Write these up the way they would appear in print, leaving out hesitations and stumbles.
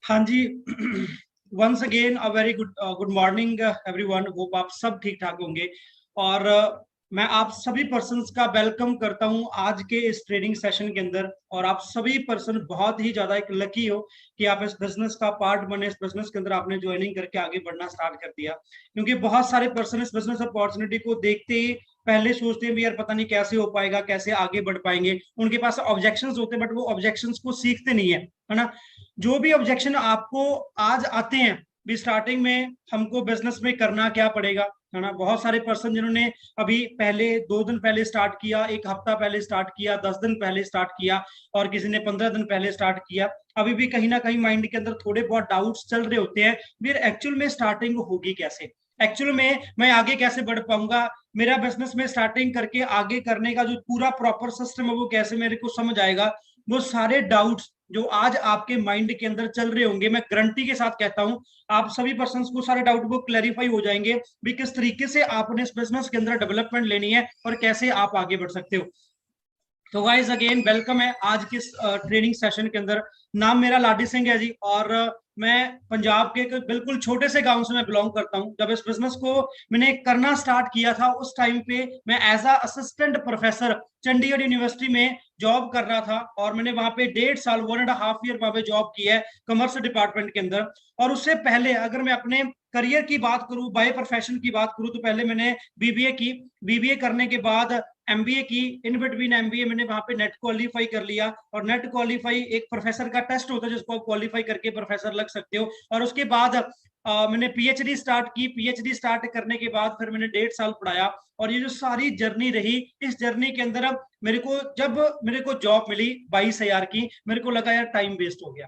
हाँ जी। Once again a very good morning everyone. Hope आप सब ठीक ठाक होंगे। और मैं आप सभी पर्सन्स का वेलकम करता हूं आज के इस ट्रेनिंग सेशन के अंदर। और आप सभी पर्सन बहुत ही ज्यादा एक लकी हो कि आप इस बिजनेस का पार्ट बने, इस बिजनेस के अंदर आपने ज्वाइनिंग करके आगे बढ़ना स्टार्ट कर दिया। क्योंकि बहुत सारे पर्सन इस बिजनेस अपॉर्चुनिटी को देखते ही पहले सोचते हैं भी यार पता नहीं कैसे हो पाएगा, कैसे आगे बढ़ पाएंगे। उनके पास ऑब्जेक्शंस होते हैं बट वो ऑब्जेक्शंस को सीखते नहीं है ना। जो भी ऑब्जेक्शन आपको आज आते हैं भी स्टार्टिंग में हमको बिजनेस में करना क्या पड़ेगा, है ना। बहुत सारे पर्सन जिन्होंने अभी पहले 2 दिन पहले स्टार्ट किया, एक हफ्ता पहले स्टार्ट किया, 10 दिन पहले स्टार्ट किया, और किसी ने 15 दिन पहले स्टार्ट किया, अभी भी कहीं ना कहीं माइंड के अंदर थोड़े बहुत डाउट्स चल रहे होते हैं फिर एक्चुअल में स्टार्टिंग होगी कैसे, एक्चुअल में मैं आगे कैसे बढ़ पाऊंगा, मेरा बिजनेस में स्टार्टिंग करके आगे करने का जो पूरा प्रॉपर सिस्टम है वो कैसे मेरे को समझ आएगा। वो सारे डाउट्स जो आज आपके माइंड के अंदर चल रहे होंगे, मैं गारंटी के साथ कहता हूं आप सभी पर्सन्स को सारे डाउट वो क्लैरिफाई हो जाएंगे भी किस तरीके से आपने इस बिजनेस के अंदर डेवलपमेंट लेनी है और कैसे आप आगे बढ़ सकते हो। तो गाइस अगेन वेलकम है आज के ट्रेनिंग सेशन के अंदर। नाम मेरा लाडी सिंह है जी, और मैं पंजाब के एक बिल्कुल छोटे से गांव से मैं बिलोंग करता हूं। जब इस बिजनेस को मैंने करना स्टार्ट किया था उस टाइम पे मैं as a assistant professor Chandigarh university में जॉब कर रहा था, और मैंने वहां पे 1.5 साल 1.5 ईयर वहां पे जॉब की है कॉमर्स डिपार्टमेंट के अंदर। और उससे पहले अगर मैं अपने करियर की बात करूं, बाय प्रोफेशन की बात करूं, तो पहले मैंने बीबीए की। बीबीए करने के बाद एमबीए की। इन बिटवीन एमबीए मैंने वहां पे नेट क्वालिफाई कर लिया, और नेट क्वालिफाई एक प्रोफेसर का टेस्ट होता है जिसको आप क्वालिफाई करके प्रोफेसर लग सकते हो। और उसके बाद मैंने पीएचडी स्टार्ट की। पीएचडी स्टार्ट करने के बाद फिर मैंने 1.5 साल पढ़ाया। और ये जो सारी जर्नी रही, इस जर्नी के अंदर मेरे को जब मेरे को जॉब मिली 22,000 की, मेरे को लगा यार टाइम वेस्ट हो गया।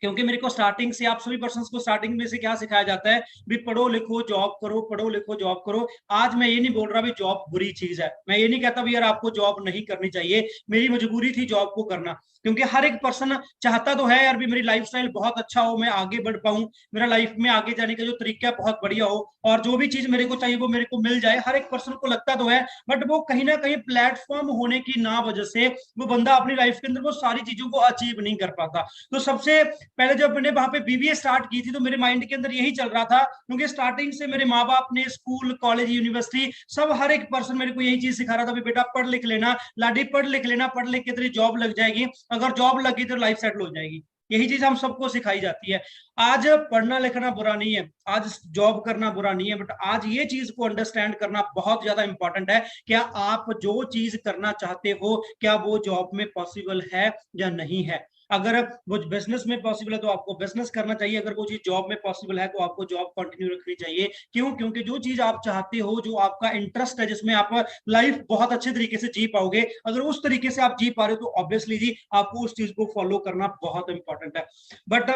क्योंकि मेरे को स्टार्टिंग से, आप सभी पर्सन को स्टार्टिंग में से क्या सिखाया जाता है भी पढ़ो लिखो जॉब करो, पढ़ो लिखो जॉब करो। आज मैं ये नहीं बोल रहा भी जॉब बुरी चीज है, मैं ये नहीं कहता भी यार आपको जॉब नहीं करनी चाहिए। मेरी मजबूरी थी जॉब को करना, क्योंकि हर एक पर्सन चाहता तो है यार भी मेरी लाइफ स्टाइल बहुत अच्छा हो, मैं आगे बढ़ पाऊं, मेरा लाइफ में आगे जाने का जो तरीका बहुत बढ़िया हो, और जो भी चीज मेरे को चाहिए वो मेरे को मिल जाए। हर एक पर्सन को लगता तो है, बट वो कहीं ना कहीं प्लेटफॉर्म होने की ना वजह से वो बंदा अपनी लाइफ के अंदर वो सारी चीजों को अचीव नहीं कर पाता। तो सबसे पहले जब मैंने वहां पे बीबीए स्टार्ट की थी तो मेरे माइंड के अंदर यही चल रहा था, क्योंकि स्टार्टिंग से मेरे माँ बाप ने स्कूल कॉलेज यूनिवर्सिटी सब हर एक पर्सन मेरे को यही चीज सिखा रहा था भी बेटा पढ़ लिख लेना लाडी, पढ़ लिख लेना, पढ़ लिख के तेरी जॉब लग जाएगी, अगर जॉब लगी तो लाइफ सेटल हो जाएगी। यही चीज हम सबको सिखाई जाती है। आज पढ़ना लिखना बुरा नहीं है, आज जॉब करना बुरा नहीं है, बट आज ये चीज को अंडरस्टैंड करना बहुत ज्यादा इंपॉर्टेंट है। क्या आप जो चीज करना चाहते हो क्या वो जॉब में पॉसिबल है या नहीं है। अगर वो बिजनेस में पॉसिबल है तो आपको बिजनेस करना चाहिए, अगर वो चीज जॉब में पॉसिबल है तो आपको जॉब कंटिन्यू रखनी चाहिए। क्यों? क्योंकि जो चीज आप चाहते हो, जो आपका इंटरेस्ट है, जिसमें आप लाइफ बहुत अच्छे तरीके से जी पाओगे, अगर उस तरीके से आप जी पा रहे हो तो ऑब्वियसली जी आपको उस चीज को फॉलो करना बहुत इंपॉर्टेंट है। बट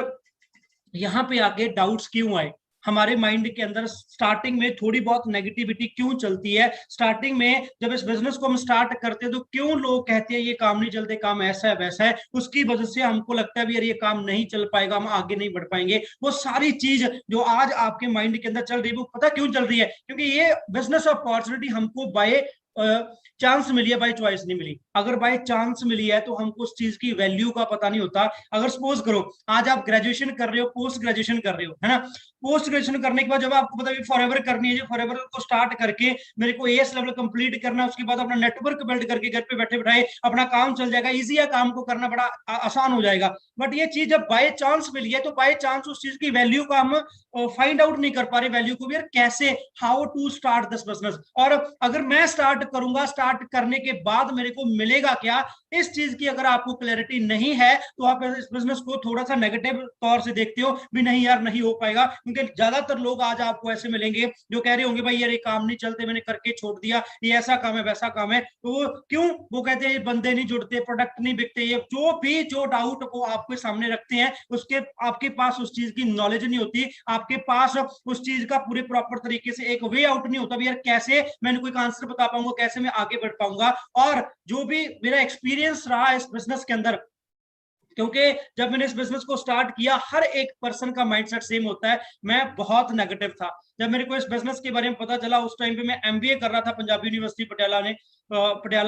यहाँ पे आके डाउट्स क्यों आए हमारे माइंड के अंदर, स्टार्टिंग में थोड़ी बहुत नेगेटिविटी क्यों चलती है, स्टार्टिंग में जब इस बिजनेस को हम स्टार्ट करते हैं तो क्यों लोग कहते हैं ये काम नहीं चलते, काम ऐसा है वैसा है, उसकी वजह से हमको लगता है भी यार ये काम नहीं चल पाएगा, हम आगे नहीं बढ़ पाएंगे। वो सारी चीज जो आज आपके माइंड के अंदर चल रही है वो पता क्यों चल रही है, क्योंकि ये बिजनेस अपॉर्चुनिटी हमको बाय चांस मिली है, बाय चॉइस नहीं मिली। अगर बाय चांस मिली है तो हमको उस चीज की वैल्यू का पता नहीं होता। अगर सपोज करो आज आप ग्रेजुएशन कर रहे हो, पोस्ट ग्रेजुएशन कर रहे हो, है ना। पोस्ट ग्रेजुएशन करने के बाद जब आपको पता है फॉरएवर करनी है, जो फॉरएवर को स्टार्ट करके मेरे को एएस लेवल कंप्लीट करना है, उसके बाद अपना नेटवर्क बिल्ड करके घर पे बैठे बैठाए अपना काम चल जाएगा, इजी है, काम को करना बड़ा आसान हो जाएगा। बट ये चीज जब बाय चांस मिली है तो बाय चांस उस चीज की वैल्यू का हम फाइंड आउट नहीं कर पा रहे, वैल्यू को भी यार कैसे, how to start this business, और अगर मैं स्टार्ट करूंगा, स्टार्ट करने के बाद मेरे को मिलेगा क्या, इस चीज की अगर आपको क्लैरिटी नहीं है तो आप इस बिजनेस को थोड़ा सा नेगेटिव तौर से देखते हो भी नहीं यार नहीं हो पाएगा। क्योंकि ज्यादातर लोग आज आपको ऐसे मिलेंगे जो कह रहे होंगे भाई यार ये काम नहीं चलते, मैंने करके छोड़ दिया, ये ऐसा काम है वैसा काम है। तो वो क्यों, वो कहते हैं ये बंदे नहीं जुड़ते, प्रोडक्ट नहीं बिकते, ये जो भी जो डाउट वो आपके सामने रखते हैं उसके आपके पास उस चीज की नॉलेज नहीं होती, आपके पास उस चीज का पूरे प्रॉपर तरीके से एक वे आउट नहीं होता भी यार कैसे मैंने कोई आंसर बता पाऊंगा, कैसे मैं आगे बढ़ पाऊंगा। और जो भी मेरा एक्सपीरियंस रहा इस बिजनेस के अंदर, क्योंकि जब मैंने इस बिजनेस को स्टार्ट किया हर एक पर्सन का माइंडसेट सेम होता है, मैं बहुत नेगेटिव था, जब मेरे को इस बिजनेस के बारे में पता चला, उस टाइम पे मैं एमबीए कर रहा था पंजाबी यूनिवर्सिटी पटियाला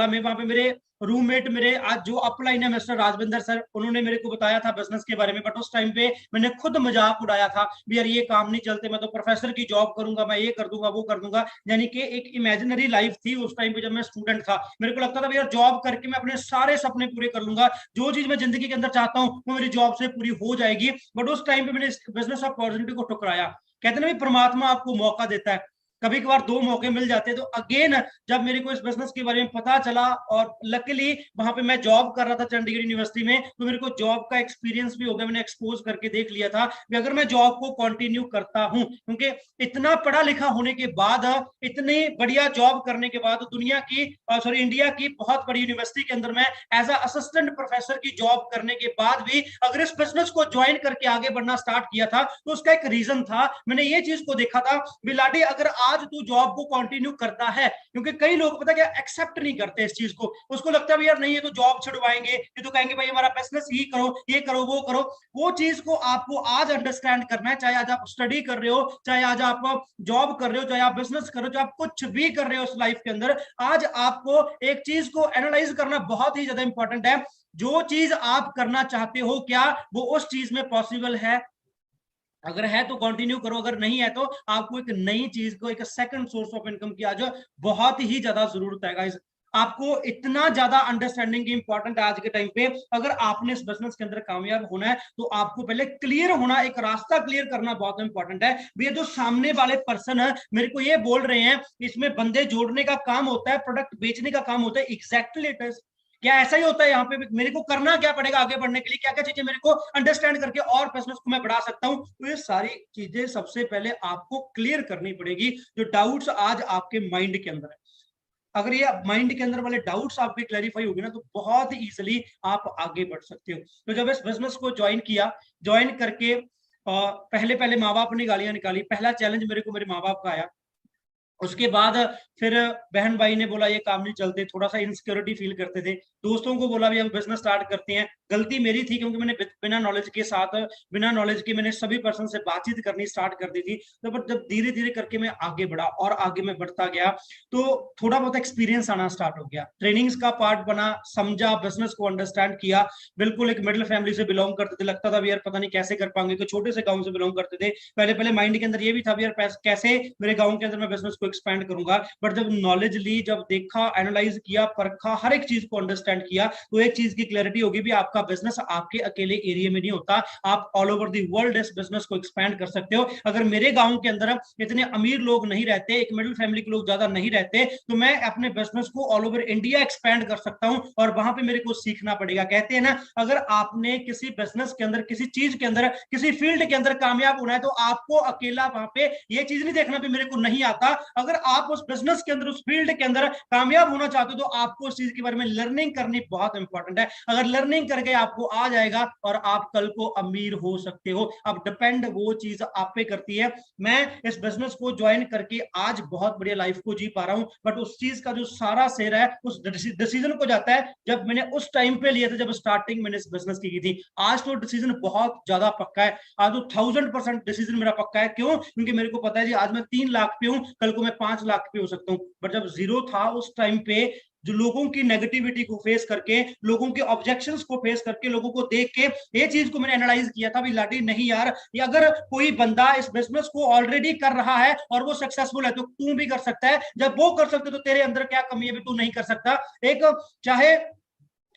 में। वहां पे मेरे रूममेट, मेरे आज जो अपलाइन है मिस्टर राजविंदर सर, उन्होंने मेरे को बताया था बिजनेस के बारे में। बट उस टाइम पे मैंने खुद मजाक उड़ाया था भी यार ये काम नहीं चलते, मैं तो प्रोफेसर की जॉब करूंगा, मैं ये कर दूंगा वो कर दूंगा। यानी कि एक इमेजिनरी लाइफ थी उस टाइम पे जब मैं स्टूडेंट था। मेरे को लगता था यार जॉब करके मैं अपने सारे सपने पूरे कर लूंगा, जो चीज मैं जिंदगी के अंदर चाहता हूँ वो मेरी जॉब से पूरी हो जाएगी। बट उस टाइम पे मैंने इस बिजनेस अपॉर्चुनिटी को ठुकराया। कहते ना भी परमात्मा आपको मौका देता है, कभी कभार दो मौके मिल जाते हैं। तो अगेन जब मेरे को इस बिजनेस के बारे में पता चला, और लकीली वहां पे मैं जॉब कर रहा था चंडीगढ़ यूनिवर्सिटी में, तो मेरे को जॉब का एक्सपीरियंस भी हो गया। मैंने एक्सपोज करके देख लिया था कि अगर मैं जॉब को कंटिन्यू करता हूं, क्योंकि इतना पढ़ा लिखा होने के बाद, इतनी बढ़िया जॉब करने के बाद, दुनिया की सॉरी इंडिया की बहुत बड़ी यूनिवर्सिटी के अंदर मैं एज अ असिस्टेंट प्रोफेसर की जॉब करने के बाद भी अगर इस बिजनेस को ज्वाइन करके आगे बढ़ना स्टार्ट किया था, तो उसका एक रीजन था। मैंने ये चीज को देखा था बिलाडी, अगर आज तू जॉब को कंटिन्यू करता है, क्योंकि कई लोग पता क्या एक्सेप्ट नहीं करते इस चीज को, उसको लगता है यार नहीं ये तो जॉब छुड़वाएंगे, ये तो कहेंगे भाई हमारा बिजनेस ही करो, ये करो वो करो। वो चीज को आपको आज अंडरस्टैंड करना है, चाहे आज आप स्टडी कर रहे हो, चाहे आज आप जॉब कर रहे हो, चाहे आप बिजनेस कर रहे हो, चाहे आप कुछ भी कर रहे हो उस लाइफ के अंदर, आज आपको एक चीज को एनालाइज करना बहुत ही ज्यादा इंपॉर्टेंट है। जो चीज आप करना चाहते हो, क्या वो उस चीज में पॉसिबल है? अगर है तो कंटिन्यू करो, अगर नहीं है तो आपको एक नई चीज को, एक सेकंड सोर्स ऑफ इनकम की आज बहुत ही ज्यादा जरूरत है गाइस। आपको इतना ज्यादा अंडरस्टैंडिंग इंपॉर्टेंट है आज के टाइम पे। अगर आपने इस बिजनेस के अंदर कामयाब होना है तो आपको पहले क्लियर होना, एक रास्ता क्लियर करना बहुत इंपॉर्टेंट है। भैया जो सामने वाले पर्सन है मेरे को ये बोल रहे हैं इसमें बंदे जोड़ने का काम होता है, प्रोडक्ट बेचने का काम होता है, एग्जैक्टली इट इज। क्या ऐसा ही होता है यहाँ पे? मेरे को करना क्या पड़ेगा आगे बढ़ने के लिए, क्या क्या चीजें मेरे को अंडरस्टैंड करके और बिजनेस को मैं बढ़ा सकता हूँ? तो ये सारी चीजें सबसे पहले आपको क्लियर करनी पड़ेगी, जो डाउट्स आज आपके माइंड के अंदर है। अगर ये माइंड के अंदर वाले डाउट्स आपके क्लैरिफाई होगी ना, तो बहुत इजीली आप आगे बढ़ सकते हो। तो जब इस बिजनेस को ज्वाइन किया, ज्वाइन करके पहले पहले माँ बाप ने गालियां निकाली, पहला चैलेंज मेरे को मेरे माँ बाप का आया। उसके बाद फिर बहन भाई ने बोला ये काम नहीं चलते, थोड़ा सा इनसिक्योरिटी फील करते थे। दोस्तों को बोला भी हम बिजनेस स्टार्ट करते हैं। गलती मेरी थी क्योंकि मैंने बिना नॉलेज के साथ, बिना नॉलेज के मैंने सभी पर्सन से बातचीत करनी स्टार्ट कर दी थी। तो पर जब धीरे धीरे करके मैं आगे बढ़ा और आगे मैं बढ़ता गया, तो थोड़ा बहुत एक्सपीरियंस आना स्टार्ट हो गया, ट्रेनिंग्स का पार्ट बना, समझा, बिजनेस को अंडरस्टैंड किया। बिल्कुल एक मिडिल फैमिली से बिलोंग करते थे, लगता था भी यार पता नहीं कैसे कर पाएंगे, तो छोटे से गाँव से बिलोंग करते थे। पहले पहले माइंड के अंदर ये भी था भी यार कैसे मेरे गाँव के अंदर मैं बिजनेस को एक्सपैंड करूंगा। बट जब नॉलेज ली, जब देखा, एनालाइज किया, परखा, हर एक चीज को अंडरस्टैंड किया, तो एक चीज की क्लैरिटी होगी भी आपका बिजनेस आपके अकेले एरिया में नहीं होता, आप ऑल ओवर द वर्ल्ड इस बिजनेस को एक्सपैंड कर सकते हो। अगर मेरे गांव के अंदर इतने अमीर लोग नहीं रहते, एक मिडिल फैमिली के लोग ज्यादा नहीं रहते, तो मैं अपने बिजनेस को ऑल ओवर इंडिया एक्सपैंड कर सकता हूं। और वहां पे मेरे को सीखना पड़ेगा। कहते हैं ना, अगर आपने किसी बिजनेस के अंदर, किसी चीज के अंदर, किसी फील्ड के अंदर कामयाब होना है, तो आपको अकेला वहां पे ये चीज नहीं देखना भी मेरे को नहीं आता। अगर आप उस बिजनेस के अंदर, उस फील्ड के अंदर कामयाब होना चाहते हो, तो आपको उस चीज के बारे में लर्निंग करनी बहुत इंपॉर्टेंट है। अगर लर्निंग करके आपको आ जाएगा और आप कल को अमीर हो सकते हो। अब डिपेंड वो चीज आप पे करती है। मैं इस बिजनेस को ज्वाइन करके आज बहुत बढ़िया लाइफ को जी पा रहा हूं, बट उस चीज का जो सारा श्रेय है उस डिसीजन को जाता है जब मैंने उस टाइम पे लिया था, जब स्टार्टिंग मैंने इस बिजनेस की थी। आज तो डिसीजन बहुत ज्यादा पक्का है, आज तो 1000% डिसीजन मेरा पक्का है। क्यों? क्योंकि मेरे को पता है जी आज मैं 3 लाख पे हूं, कल को मैं 5 लाख पे हो सकता हूं। बट जब जीरो था उस टाइम पे, जो लोगों की नेगेटिविटी को फेस करके, लोगों के ऑब्जेक्शंस को फेस करके, लोगों को देख के, ये चीज को मैंने एनालाइज किया था भी लाडी नहीं यार, ये अगर कोई बंदा इस बिजनेस को ऑलरेडी कर रहा है और वो सक्सेसफुल है, तो तू भी कर सकता है। जब वो कर सकते तो तेरे अंदर क्या कमी है भी तू नहीं कर सकता? एक चाहे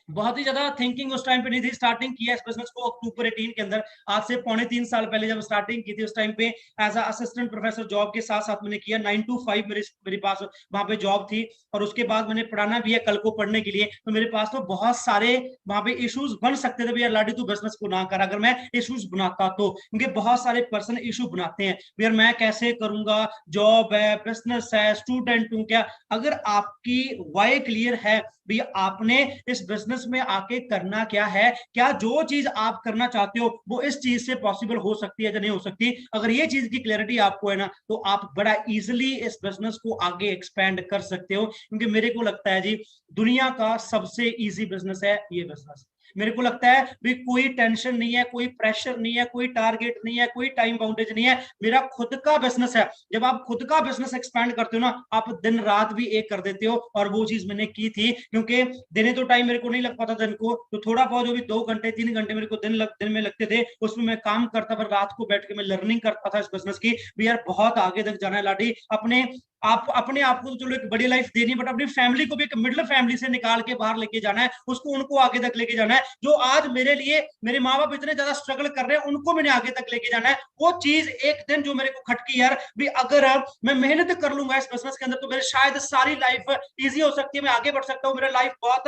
बहुत ही ज्यादा थिंकिंग उस टाइम पे नहीं थी। स्टार्टिंग किया इस बिजनेस को अक्टूबर 18 के अंदर, आज से 3.25 साल पहले जब स्टार्टिंग की थी, उस टाइम पे as a assistant professor job के साथ साथ मैंने किया। 9 to 5 मेरे पास वहां पे जॉब थी, और उसके बाद मैंने पढ़ाना भी है कल को पढ़ने के लिए। तो मेरे पास तो बहुत सारे वहां पे इश्यूज बन सकते थे भैया लाडी तू बिजनेस को ना कर, अगर मैं इश्यूज बनाता तो। क्योंकि बहुत सारे पर्सन इशू बनाते हैं यार मैं कैसे करूंगा, जॉब है, बिजनेस है, स्टूडेंट हूं क्या। अगर आपकी वाई क्लियर है भैया आपने इस बिजनेस में आके करना क्या है, क्या जो चीज आप करना चाहते हो वो इस चीज से पॉसिबल हो सकती है या नहीं हो सकती, अगर ये चीज की क्लैरिटी आपको है ना, तो आप बड़ा इजीली इस बिजनेस को आगे एक्सपेंड कर सकते हो। क्योंकि मेरे को लगता है जी दुनिया का सबसे इजी बिजनेस है ये बिजनेस। मेरे को लगता है भी कोई टेंशन नहीं है, कोई प्रेशर नहीं है, कोई टारगेट नहीं है, कोई टाइम बाउंडेज नहीं है, मेरा खुद का बिजनेस है। जब आप खुद का बिजनेस एक्सपैंड करते हो ना, आप दिन रात भी एक कर देते हो, और वो चीज मैंने की थी, क्योंकि देने तो टाइम मेरे को नहीं लग पाता दिन को, तो थोड़ा बहुत जो भी 2 घंटे 3 घंटे मेरे को दिन में लगते थे, उसमें मैं काम करता, पर रात को बैठ के मैं लर्निंग करता था इस बिजनेस की भी यार बहुत आगे तक जाना है लाडी। अपने आप को तो चलो एक बड़ी लाइफ देनी, बट अपनी फैमिली को भी एक मिडिल फैमिली से निकाल के बाहर लेके जाना है, उसको उनको आगे तक लेके जाना है। जो आज मेरे लिए मेरे माँ बाप इतने ज्यादा स्ट्रगल कर रहे हैं, उनको मैंने आगे तक लेके जाना है। वो चीज एक दिन जो मेरे को खटकी यार भी, अगर मैं मेहनत कर लूंगा इस बिजनेस के अंदर, तो मेरे शायद सारी लाइफ इजी हो सकती है, मैं आगे बढ़ सकता हूँ, मेरा लाइफ बहुत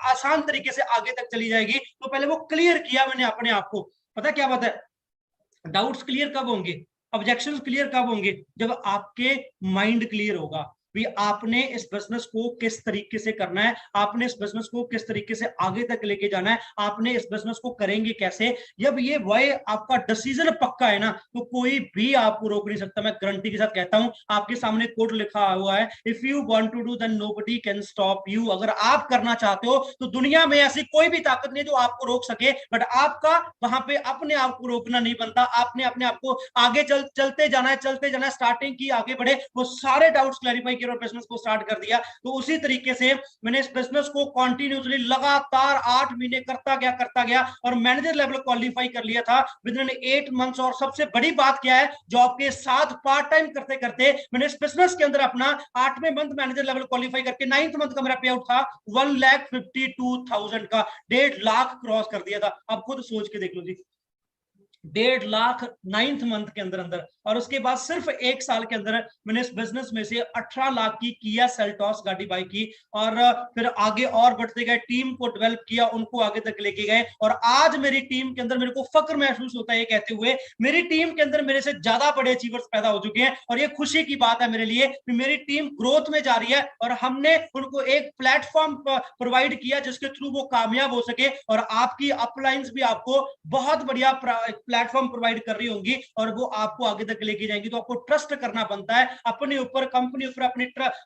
आसान तरीके से आगे तक चली जाएगी। तो पहले वो क्लियर किया मैंने अपने आप को। पता क्या बात है, डाउट्स क्लियर कब होंगे, ऑब्जेक्शंस क्लियर कब होंगे, जब आपके माइंड क्लियर होगा भी आपने इस बिजनेस को किस तरीके से करना है, आपने इस बिजनेस को किस तरीके से आगे तक लेके जाना है, आपने इस बिजनेस को करेंगे कैसे। जब ये वही आपका डिसीजन पक्का है ना, तो कोई भी आपको रोक नहीं सकता। मैं गारंटी के साथ कहता हूं, आपके सामने कोड लिखा हुआ है, if you want to do then nobody can stop you. अगर आप करना चाहते हो तो दुनिया में ऐसी कोई भी ताकत नहीं है जो आपको रोक सके, बट आपका वहां पे अपने आप को रोकना नहीं बनता। आपने अपने आप को आगे चलते जाना है, चलते जाना है, स्टार्टिंग की आगे बढ़े, वो सारे डाउट्स क्लैरिफाई किए और बिजनेस को स्टार्ट कर दिया। तो उसी तरीके से मैंने इस बिजनेस को कंटिन्यूअसली लगातार 8 महीने करता गया और मैनेजर लेवल क्वालिफाई कर लिया था विद इन 8 मंथ्स। और सबसे बड़ी बात क्या है, जॉब के साथ पार्ट टाइम करते करते मैंने इस बिजनेस के अंदर अपना 8वें मंथ मैनेजर लेवल क्वालिफाई करके 9th मंथ का मेरा पे आउट था 1,52,000 का, 1.5 लाख क्रॉस कर दिया था। आप खुद सोच के देख लो जी, 1.5 लाख 9th मंथ के अंदर अंदर। और उसके बाद सिर्फ 1 साल के अंदर मैंने इस बिजनेस में से 18 लाख की किया सेल्टॉस गाड़ी बाई की, और फिर आगे और बढ़ते गए, टीम को डेवलप किया, उनको आगे तक लेके गए। और आज मेरी टीम के अंदर मेरे को फक्र महसूस होता है ये कहते हुए, मेरी टीम के अंदर मेरे से ज्यादा बड़े अचीवर्स पैदा हो चुके हैं। और ये खुशी की बात है मेरे लिए कि मेरी टीम ग्रोथ में जा रही है, और हमने उनको एक प्लेटफॉर्म प्रोवाइड किया जिसके थ्रू वो कामयाब हो सके। और आपकी अपलाइंस भी आपको बहुत बढ़िया प्लेटफॉर्म प्रोवाइड कर रही होंगी, और वो आपको आगे तक लेके जाएंगी। तो आपको ट्रस्ट करना बनता है अपने ऊपर, कंपनी ऊपर,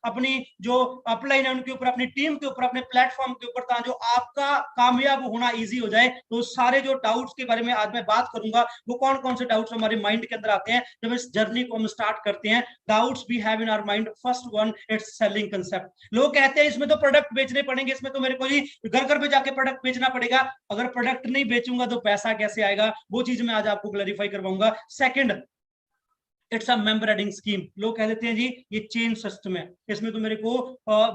अपनी जो अपलाइन है उनके ऊपर, अपनी टीम के ऊपर, अपने प्लेटफॉर्म के ऊपर, ताकि जो आपका कामयाब होना इजी हो जाए। तो सारे जो डाउट्स के बारे में आज मैं बात करूंगा, वो कौन कौन से डाउट्स हमारे माइंड के अंदर आते हैं जब इस जर्नी को हम स्टार्ट करते हैं। Doubts we have in our mind. First one, it's selling concept. लोग कहते हैं इसमें तो प्रोडक्ट बेचने पड़ेंगे, इसमें तो मेरे को ही घर घर पे जाके प्रोडक्ट बेचना पड़ेगा। अगर प्रोडक्ट नहीं बेचूंगा तो पैसा कैसे आएगा, वो चीज मैं आज आपको क्लैरिफाई करवाऊंगा। Second, it's a member adding scheme. लोग कह देते हैं जी ये चेन सिस्टम है, इसमें तो मेरे को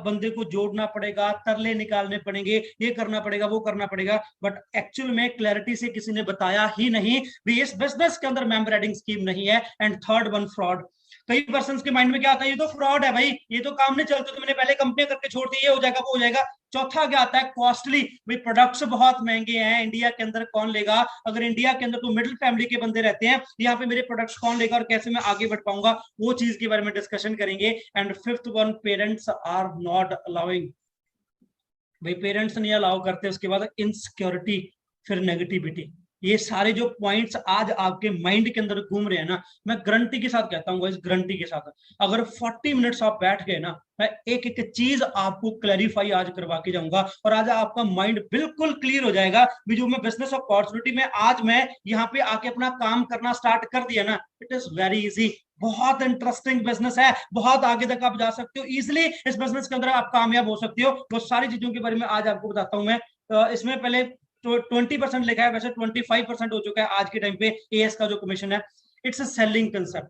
बंदे को जोड़ना पड़ेगा, तरले निकालने पड़ेंगे, ये करना पड़ेगा, वो करना पड़ेगा। बट एक्चुअल में क्लैरिटी से किसी ने बताया ही नहीं भी इस बिजनेस के अंदर मेंबर एडिंग स्कीम नहीं है। And third one, fraud. कई पर्सन के माइंड में क्या आता है, ये तो फ्रॉड है भाई, ये तो काम नहीं चलते, तो मैंने पहले कंपनी करके छोड़ दी, ये हो जाएगा, वो हो जाएगा। चौथा क्या आता है, कॉस्टली। भाई प्रोडक्ट्स बहुत महंगे हैं, इंडिया के अंदर कौन लेगा, अगर इंडिया के अंदर तो मिडिल फैमिली के बंदे रहते हैं, यहाँ पे मेरे प्रोडक्ट्स कौन लेगा और कैसे मैं आगे बढ़ पाऊंगा, वो चीज के बारे में डिस्कशन करेंगे। And fifth one, parents are not allowing. भाई पेरेंट्स नहीं अलाउ करते। उसके बाद इनसिक्योरिटी, फिर नेगेटिविटी। ये सारे जो पॉइंट्स आज आपके माइंड के अंदर घूम रहे हैं ना, मैं गारंटी के साथ कहता हूँ, इस गारंटी के साथ, अगर 40 मिनट्स आप बैठ गए ना, मैं एक एक चीज आपको क्लैरिफाई आज करवा के जाऊंगा, और आज आपका माइंड बिल्कुल क्लियर हो जाएगा भी जो मैं बिजनेस अपॉर्चुनिटी में आज मैं यहाँ पे आके अपना काम करना स्टार्ट कर दिया ना, इट इज वेरी इजी। बहुत इंटरेस्टिंग बिजनेस है, बहुत आगे तक आप जा सकते हो, इजिली इस बिजनेस के अंदर आप कामयाब हो सकते हो। वो सारी चीजों के बारे में आज आपको बताता हूं मैं। इसमें पहले 20% लिखा है, वैसे 25% हो चुका है आज के टाइम पे एएस का जो कमीशन है। It's a selling concept.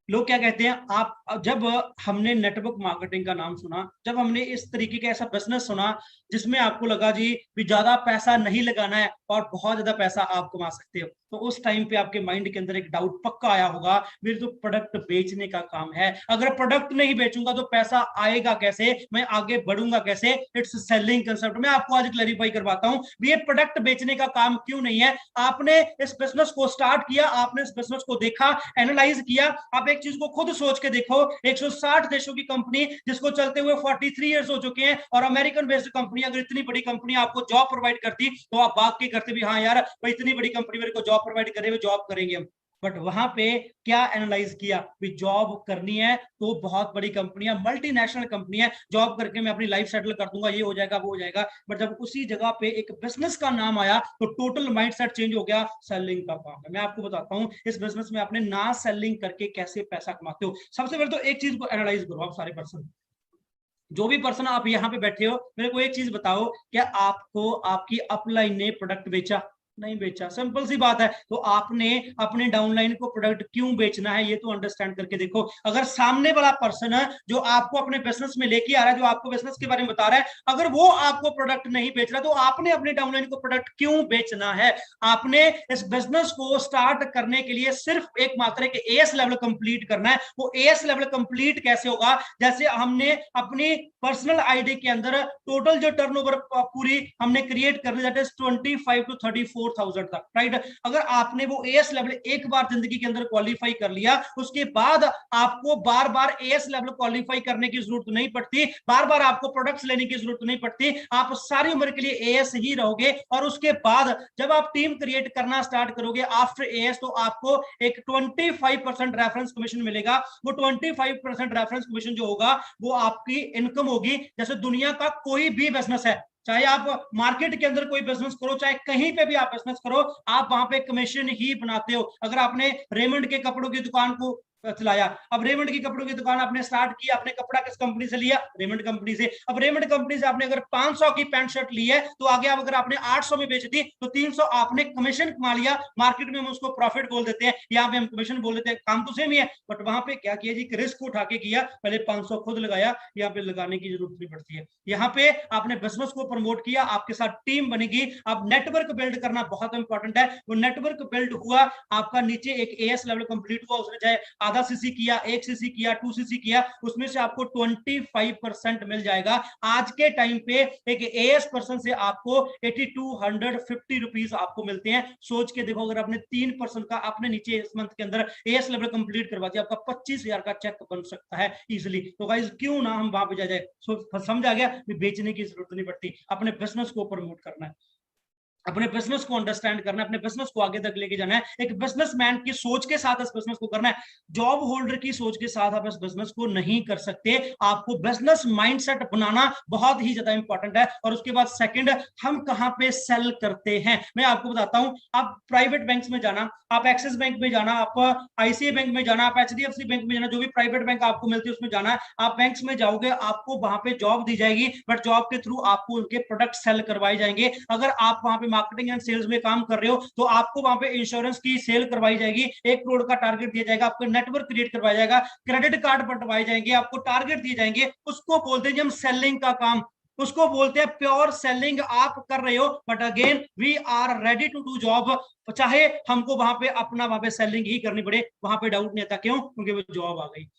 लोग क्या कहते हैं, आप जब हमने नेटवर्क मार्केटिंग का नाम सुना, जब हमने इस तरीके का ऐसा बिजनेस सुना जिसमें आपको लगा जी भी ज्यादा पैसा नहीं लगाना है और बहुत ज्यादा पैसा आप कमा सकते हो, तो उस टाइम पे आपके माइंड के अंदर एक डाउट पक्का आया होगा, मेरे तो प्रोडक्ट बेचने का काम है, अगर प्रोडक्ट नहीं बेचूंगा तो पैसा आएगा कैसे, मैं आगे बढ़ूंगा कैसे। It's selling concept. मैं आपको आज क्लैरिफाई करवाता हूं ये प्रोडक्ट बेचने का काम क्यों नहीं है। आपने इस बिजनेस को स्टार्ट किया, आपने इस बिजनेस को देखा, एनालाइज किया। आप एक चीज को खुद सोच के देखो, 160 देशों की कंपनी जिसको चलते हुए 43 इयर्स हो चुके हैं, और अमेरिकन बेस्ड कंपनी, अगर इतनी बड़ी कंपनी आपको जॉब प्रोवाइड करती तो आप भाग के करते भी हाँ यार भाई इतनी बड़ी कंपनी मेरे को जॉब प्रोवाइड करे, जॉब करेंगे हम। बट वहां पे क्या एनालाइज किया कि जॉब करनी है तो बहुत बड़ी कंपनियां, मल्टीनेशनल कंपनियां, जॉब करके मैं अपनी लाइफ सेटल कर दूंगा, ये हो जाएगा वो हो जाएगा। बट जब उसी जगह पे एक बिजनेस का नाम आया तो टोटल माइंडसेट चेंज हो गया। सेलिंग का काम है। मैं आपको बताता हूं इस बिजनेस में आपने ना सेलिंग करके कैसे पैसा कमाते हो। सबसे पहले तो एक चीज को एनालाइज करो आप सारे पर्सन, जो भी पर्सन आप यहाँ पे बैठे हो, मेरे को एक चीज बताओ, क्या आपको आपकी अपलाइन ने प्रोडक्ट बेचा? नहीं बेचा। सिंपल सी बात है। तो आपने अपने डाउनलाइन को प्रोडक्ट क्यों बेचना है, ये तो अंडरस्टैंड करके देखो। अगर सामने वाला पर्सन है जो आपको अपने बिजनेस में लेके आ रहा है, जो आपको बिजनेस के बारे में बता रहा है, अगर वो आपको प्रोडक्ट नहीं बेच रहा तो आपने अपने डाउनलाइन को प्रोडक्ट क्यों बेचना है? आपने इस बिजनेस को स्टार्ट करने के लिए सिर्फ एक मात्र एक एएस लेवल कंप्लीट करना है। वो एएस लेवल कंप्लीट कैसे होगा? जैसे हमने अपनी पर्सनल आईडी के अंदर टोटल जो टर्नओवर पूरी हमने क्रिएट करनी, दैट इज 25 to 34,000 तक, राइट? अगर आपने वो एएस लेवल एक बार जिंदगी के अंदर क्वालिफाई कर लिया, उसके बाद आपको बार बार एएस लेवल क्वालिफाई करने की जरूरत नहीं पड़ती, बार बार आपको प्रोडक्ट्स लेने की जरूरत नहीं पड़ती, आप सारी उम्र के लिए एएस ही रहोगे। और उसके बाद जब आप टीम क्रिएट करना स्टार्ट करोगे आफ्टर एएस, तो आपको एक 25% रेफरेंस कमीशन मिलेगा। वो 25% रेफरेंस कमीशन जो होगा वो आपकी इनकम होगी। जैसे दुनिया का कोई भी बिजनेस है, चाहे आप मार्केट के अंदर कोई बिजनेस करो, चाहे कहीं पे भी आप बिजनेस करो, आप वहां पे कमीशन ही बनाते हो। अगर आपने रेमंड के कपड़ों की दुकान को चलाया, अब रेमंड की कपड़ों की दुकान आपने स्टार्ट की, आपने कपड़ा किस कंपनी से लिया? रेमंड कंपनी से। अब रेमंड कंपनी से आपने अगर 500 की पैंट शर्ट ली है, तो आगे आप अगर आपने 800 में बेच दी तो 300 आपने कमीशन कमा लिया। मार्केट में हम उसको प्रॉफिट बोल देते हैं, यहाँ पे हम कमीशन बोल देते हैं, काम तो सेम ही है। बट वहां पे क्या किया जी, रिस्क उठा के किया, पहले 500 खुद लगाया, यहाँ पे लगाने की जरूरत नहीं पड़ती है। यहाँ पे आपने बिजनेस को प्रमोट किया, आपके साथ टीम बनेगी। अब नेटवर्क बिल्ड करना बहुत इंपॉर्टेंट है। वो नेटवर्क बिल्ड हुआ, आपका नीचे एक एएस लेवल कंप्लीट हुआ, उसने चाहे आधा सीसी किया, 1 सीसी किया, 2 सीसी किया, उसमें से आपको 25% मिल जाएगा। आज के टाइम पे एक एएस पर्सन से आपको 8250 रुपीज आपको मिलते हैं। सोच के देखो, अगर आपने 3% का आपने नीचे इस मंथ के अंदर एएस लेवल कंप्लीट करवा दिया, आपका 25,000 का चेक बन सकता है इजिली। तो गाइस क्यों ना हम वहां पे जाए। समझ आ गया? बेचने की जरूरत नहीं पड़ती, अपने बिजनेस को प्रमोट करना है, अपने बिजनेस को अंडरस्टैंड करना है, अपने बिजनेस को आगे तक लेके जाना है। एक बिजनेसमैन की सोच के साथ इस बिजनेस को करना है। जॉब होल्डर की सोच के साथ आप इस बिजनेस को नहीं कर सकते। आपको बिजनेस माइंडसेट बनाना बहुत ही ज्यादा इंपॉर्टेंट है। और उसके बाद सेकंड, हम कहां पे सेल करते हैं, मैं आपको बताता हूं। आप प्राइवेट बैंक्स में जाना, आप एक्सिस बैंक में जाना, आप आईसीआई बैंक में जाना, आप एचडीएफसी बैंक में जाना, जो भी प्राइवेट बैंक आपको मिलती है उसमें जाना। आप बैंक्स में जाओगे, आपको वहां पे जॉब दी जाएगी, बट जॉब के थ्रू आपको उनके प्रोडक्ट सेल करवाए जाएंगे। अगर आप वहां पे मार्केटिंग एंड सेल्स में काम कर रहे हो, तो आपको वहां पे इंश्योरेंस की सेल करवाई जाएगी, 1 करोड़ का टारगेट दिया जाएगा, आपको नेटवर्क क्रिएट करवाया जाएगा, क्रेडिट कार्ड बंटवाए जाएंगे, आपको टारगेट दिए जाएंगे। उसको बोलते हैं हम सेलिंग का काम, उसको बोलते हैं प्योर सेलिंग आप कर रहे हो। But again we are ready to do job, चाहे हमको वहां पे अपना वहां पे सेलिंग ही करनी पड़े, वहां पे डाउट नहीं आता। क्यों? क्योंकि वो जॉब आ गई।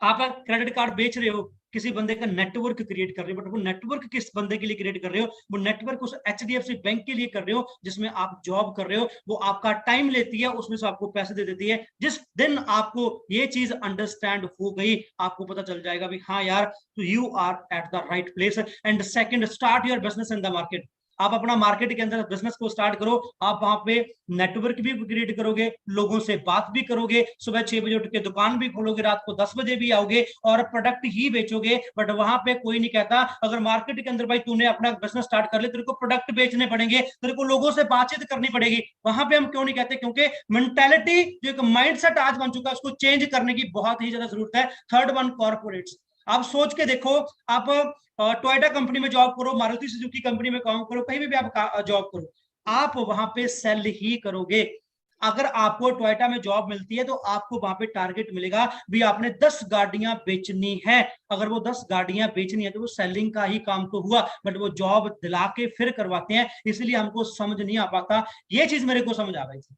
आप क्रेडिट कार्ड बेच रहे हो, किसी बंदे का नेटवर्क क्रिएट कर रहे हो, बट वो नेटवर्क किस बंदे के लिए क्रिएट कर रहे हो? वो नेटवर्क उस एचडीएफसी बैंक के लिए कर रहे हो जिसमें आप जॉब कर रहे हो। वो आपका टाइम लेती है, उसमें से आपको पैसे दे देती है। जिस दिन आपको ये चीज अंडरस्टैंड हो गई, आपको पता चल जाएगा भी हाँ यार, तो you are at the right place. And second, start your business in the market. आप अपना मार्केट के अंदर बिजनेस को स्टार्ट करो। आप वहां पे नेटवर्क भी क्रिएट करोगे, लोगों से बात भी करोगे, सुबह 6 बजे उठ के दुकान भी खोलोगे, रात को 10 बजे भी आओगे और प्रोडक्ट ही बेचोगे। बट वहां पे कोई नहीं कहता, अगर मार्केट के अंदर भाई तूने अपना बिजनेस स्टार्ट कर लिया, तेरे को प्रोडक्ट बेचने पड़ेंगे, तेरे को लोगों से बातचीत करनी पड़ेगी। वहां पे हम क्यों नहीं कहते? क्योंकि मेंटेलिटी जो एक माइंडसेट आज बन चुका है, उसको चेंज करने की बहुत ही ज्यादा जरूरत है। Third one, corporates. आप सोच के देखो, आप टोयोटा कंपनी में जॉब करो, मारुति सुजुकी कंपनी में काम करो, कहीं भी आप जॉब करो, आप वहां पे सेल ही करोगे। अगर आपको टोयोटा में जॉब मिलती है तो आपको वहां पे टारगेट मिलेगा भी आपने 10 गाड़ियां बेचनी है। अगर वो 10 गाड़ियां बेचनी है तो वो सेलिंग का ही काम तो हुआ, बट वो जॉब दिला के फिर करवाते हैं, इसलिए हमको समझ नहीं आ पाता। ये चीज मेरे को समझ आ गई थी।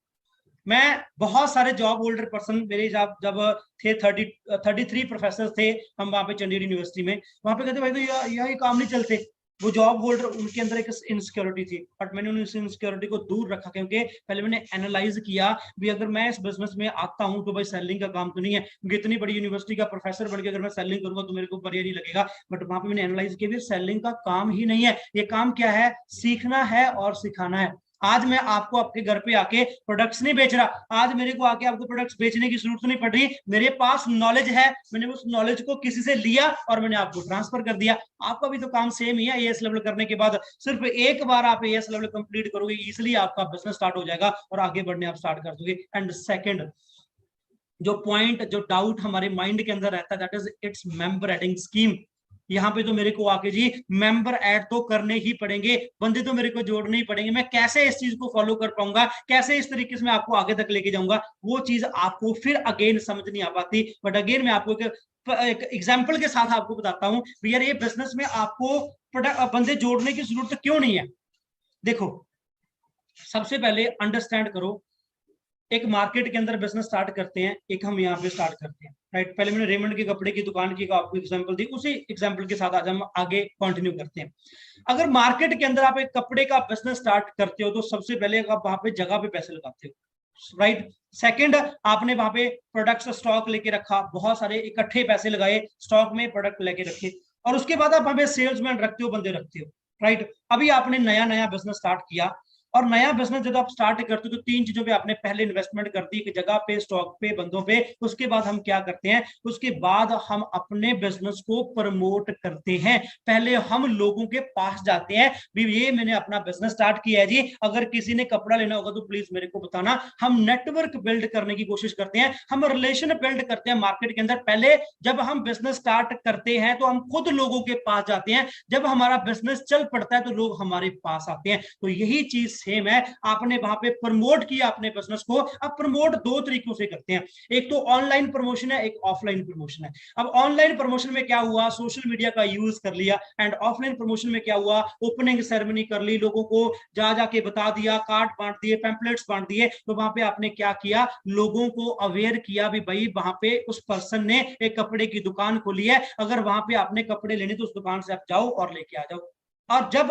मैं बहुत सारे जॉब होल्डर पर्सन, मेरे जब जब थे 33 प्रोफेसर थे हम वहां पे चंडीगढ़ यूनिवर्सिटी में, वहां पे कहते भाई तो यह काम नहीं चलते। वो जॉब होल्डर, उनके अंदर एक इनसिक्योरिटी थी, बट मैंने उन इनसिक्योरिटी को दूर रखा, क्योंकि पहले मैंने एनालाइज किया भी अगर मैं इस बिजनेस में आता हूं तो भाई सेलिंग का काम तो नहीं है, क्योंकि इतनी बड़ी यूनिवर्सिटी का प्रोफेसर बन के अगर मैं सेलिंग करूंगा तो मेरे को बढ़िया नहीं लगेगा। बट वहां पे मैंने एनालाइज किया भी सेलिंग का काम ही नहीं है, ये काम क्या है? सीखना है और सिखाना है। आज मैं आपको आपके घर पे आके प्रोडक्ट्स नहीं बेच रहा, आज मेरे को आके आपको प्रोडक्ट्स बेचने की जरूरत नहीं पड़ रही, मेरे पास नॉलेज है, मैंने उस नॉलेज को किसी से लिया और मैंने आपको ट्रांसफर कर दिया। आपका भी तो काम सेम ही है। एएस लेवल करने के बाद सिर्फ एक बार आप एएस लेवल कंप्लीट करोगे, इजिली आपका बिजनेस स्टार्ट हो जाएगा और आगे बढ़ने आप स्टार्ट कर दोगे। एंड सेकंड जो पॉइंट, जो डाउट हमारे माइंड के अंदर रहता है, that is its member adding scheme. यहाँ पे तो मेरे को आके जी मेंबर ऐड तो करने ही पड़ेंगे, बंदे तो मेरे को जोड़ने ही पड़ेंगे, मैं कैसे इस चीज को फॉलो कर पाऊंगा, कैसे इस तरीके से मैं आपको आगे तक लेके जाऊंगा, वो चीज आपको फिर अगेन समझ नहीं आ पाती। बट अगेन मैं आपको एक एग्जाम्पल के साथ आपको बताता हूँ यार, ये बिजनेस में आपको बंदे जोड़ने की जरूरत क्यों नहीं है। देखो, सबसे पहले अंडरस्टैंड करो, एक मार्केट के अंदर बिजनेस स्टार्ट करते हैं, एक हम यहाँ पे स्टार्ट करते हैं, राइट। पहले मैंने रेमंड की कपड़े की दुकान की आपको एग्जांपल दी, उसी एग्जांपल के साथ आज हम आगे कंटिन्यू करते हैं। अगर मार्केट के अंदर आप एक कपड़े का बिजनेस स्टार्ट करते हो तो सबसे पहले आप वहां पे जगह पे पैसे लगाते हो, राइट। सेकंड, आपने वहां पे प्रोडक्ट्स स्टॉक लेके रखा, बहुत सारे इकट्ठे पैसे लगाए, स्टॉक में प्रोडक्ट लेके रखे, और उसके बाद आप वहां पे सेल्समैन रखते हो, बंदे रखते हो, राइट। अभी आपने नया नया बिजनेस स्टार्ट किया, और नया बिजनेस जब आप स्टार्ट करते हो तो तीन चीजों पे आपने पहले इन्वेस्टमेंट कर दी, एक जगह पे, स्टॉक पे, बंदों पे। उसके बाद हम क्या करते हैं, उसके बाद हम अपने बिजनेस को प्रमोट करते हैं। पहले हम लोगों के पास जाते हैं, भी ये मैंने अपना बिजनेस स्टार्ट किया है जी, अगर किसी ने कपड़ा लेना होगा तो प्लीज मेरे को बताना। हम नेटवर्क बिल्ड करने की कोशिश करते हैं, हम रिलेशन बिल्ड करते हैं मार्केट के अंदर। पहले जब हम बिजनेस स्टार्ट करते हैं तो हम खुद लोगों के पास जाते हैं, जब हमारा बिजनेस चल पड़ता है तो लोग हमारे पास आते हैं। तो यही चीज सेम है, आपने वहां पे प्रमोट किया अपने बिजनेस को। अब प्रमोट दो तरीकों से करते हैं, एक तो ऑनलाइन प्रमोशन है, एक ऑफलाइन प्रमोशन है। अब ऑनलाइन प्रमोशन में क्या हुआ, सोशल मीडिया का यूज कर लिया, एंड ऑफलाइन प्रमोशन में क्या हुआ, ओपनिंग सेरेमनी कर ली, लोगों को जा जाके बता दिया, कार्ड बांट दिए, पैम्पलेट्स बांट दिए। तो वहां पे आपने क्या किया, लोगों को अवेयर किया भी भाई वहां पे उस पर्सन ने एक कपड़े की दुकान खोली है, अगर वहां पे आपने कपड़े लेने तो उस दुकान से आप जाओ और लेके आ जाओ। और जब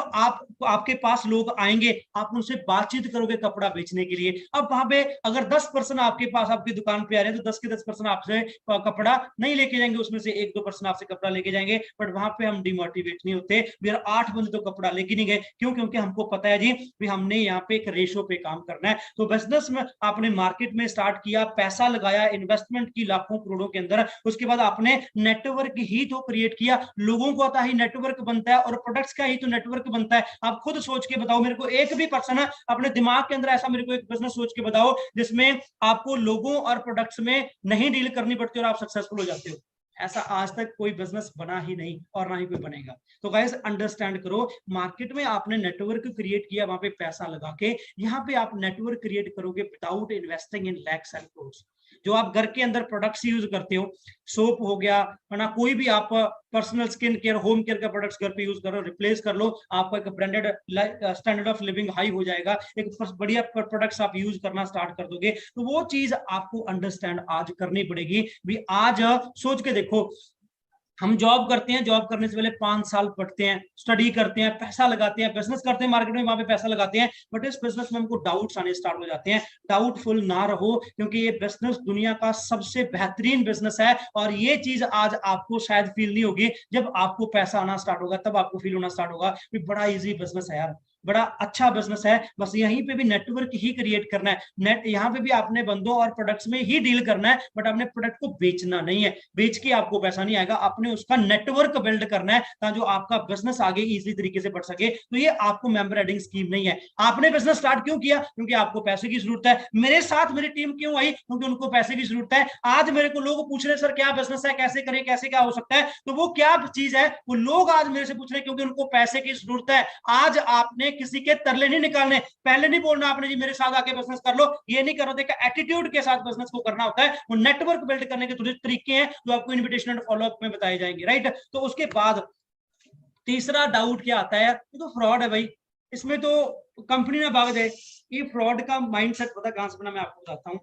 आपके पास लोग आएंगे, आप उनसे बातचीत करोगे कपड़ा बेचने के लिए। अब वहां पे अगर 10% आपके पास आपकी दुकान पे आ रहे हैं तो 10 के 10% आपसे कपड़ा नहीं लेके जाएंगे, उसमें से 1-2% आपसे कपड़ा लेके जाएंगे। बट वहां पे हम डिमोटिवेट नहीं होते, भी 8 बंदे तो कपड़ा लेके नहीं गए, क्यों? क्योंकि हमको पता है जी भी हमने यहाँ पे एक रेशो पे काम करना है। तो बिजनेस में आपने मार्केट में स्टार्ट किया, पैसा लगाया, इन्वेस्टमेंट की लाखों करोड़ों के अंदर, उसके बाद आपने नेटवर्क ही तो क्रिएट किया, लोगों को आता ही नेटवर्क बनता है, और प्रोडक्ट्स का ही तो नेटवर्क बनता है। आप खुद सोच के बताओ, मेरे को एक भी पर्सन है अपने दिमाग के अंदर ऐसा, मेरे को एक बिजनेस सोच के बताओ जिसमें आपको लोगों और प्रोडक्ट्स में नहीं डील करनी पड़ती और आप सक्सेसफुल हो जाते हो। ऐसा आज तक कोई बिजनेस बना ही नहीं, और ना ही कोई बनेगा। तो गाइस अंडरस्टैंड करो, मार्केट में आपने नेटवर्क क्रिएट किया, वहां पे पैसा लगा के, यहाँ पे आप नेटवर्क क्रिएट करोगे without investing in lakhs and crores. जो आप घर के अंदर प्रोडक्ट्स यूज करते हो, सोप हो गया, है ना, कोई भी आप personal skin care, home care का प्रोडक्ट्स घर पे यूज करो, रिप्लेस कर लो, आपका एक branded standard of living high हो जाएगा, एक बढ़िया प्रोडक्ट्स आप यूज करना स्टार्ट कर दोगे। तो वो चीज आपको अंडरस्टैंड आज करनी पड़ेगी भी। आज सोच के देखो, हम जॉब करते हैं, जॉब करने से पहले 5 साल पढ़ते हैं, स्टडी करते हैं, पैसा लगाते हैं, बिजनेस करते हैं मार्केट में, वहां पे पैसा लगाते हैं, बट इस बिजनेस में हमको डाउट्स आने स्टार्ट हो जाते हैं। डाउटफुल ना रहो, क्योंकि ये बिजनेस दुनिया का सबसे बेहतरीन बिजनेस है, और ये चीज आज आपको शायद फील नहीं होगी, जब आपको पैसा आना स्टार्ट होगा तब आपको फील होना स्टार्ट होगा कि बड़ा इजी बिजनेस है यार, बड़ा अच्छा बिजनेस है। बस यहीं पे भी नेटवर्क ही क्रिएट करना है, नेट यहाँ पे भी आपने बंदों और प्रोडक्ट्स में ही डील करना है, बट आपने प्रोडक्ट को बेचना नहीं है, बेच के आपको पैसा नहीं आएगा, आपने उसका नेटवर्क बिल्ड करना है ताकि जो आपका बिजनेस आगे इजी तरीके से बढ़ सके। तो ये आपको मेंबर एडिंग स्कीम नहीं है। आपने बिजनेस स्टार्ट क्यों किया? क्योंकि आपको पैसे की जरूरत है। मेरे साथ मेरी टीम क्यों आई? क्योंकि उनको पैसे की जरूरत है। आज मेरे को लोग पूछ रहे सर क्या बिजनेस है, कैसे करें, कैसे क्या हो सकता है, तो वो क्या चीज है वो लोग आज मेरे से पूछ रहे हैं, क्योंकि उनको पैसे की जरूरत है। आज आपने किसी के तरले नहीं निकालने, पहले नहीं बोलना आपने जी मेरे साथ आके बिजनेस कर लो, ये नहीं करो, देखा एटीट्यूड के साथ बिजनेस को करना होता है। वो नेटवर्क बिल्ड करने के थोड़े तरीके हैं जो आपको इनविटेशन एंड फॉलोअप में बताए जाएंगे, राइट। तो उसके बाद तीसरा डाउट क्या आता है, ये तो फ्रॉड है भाई, इसमें तो कंपनी में भाग जाए। ये फ्रॉड का माइंडसेट पता कहां से बना, मैं आपको बताता हूं।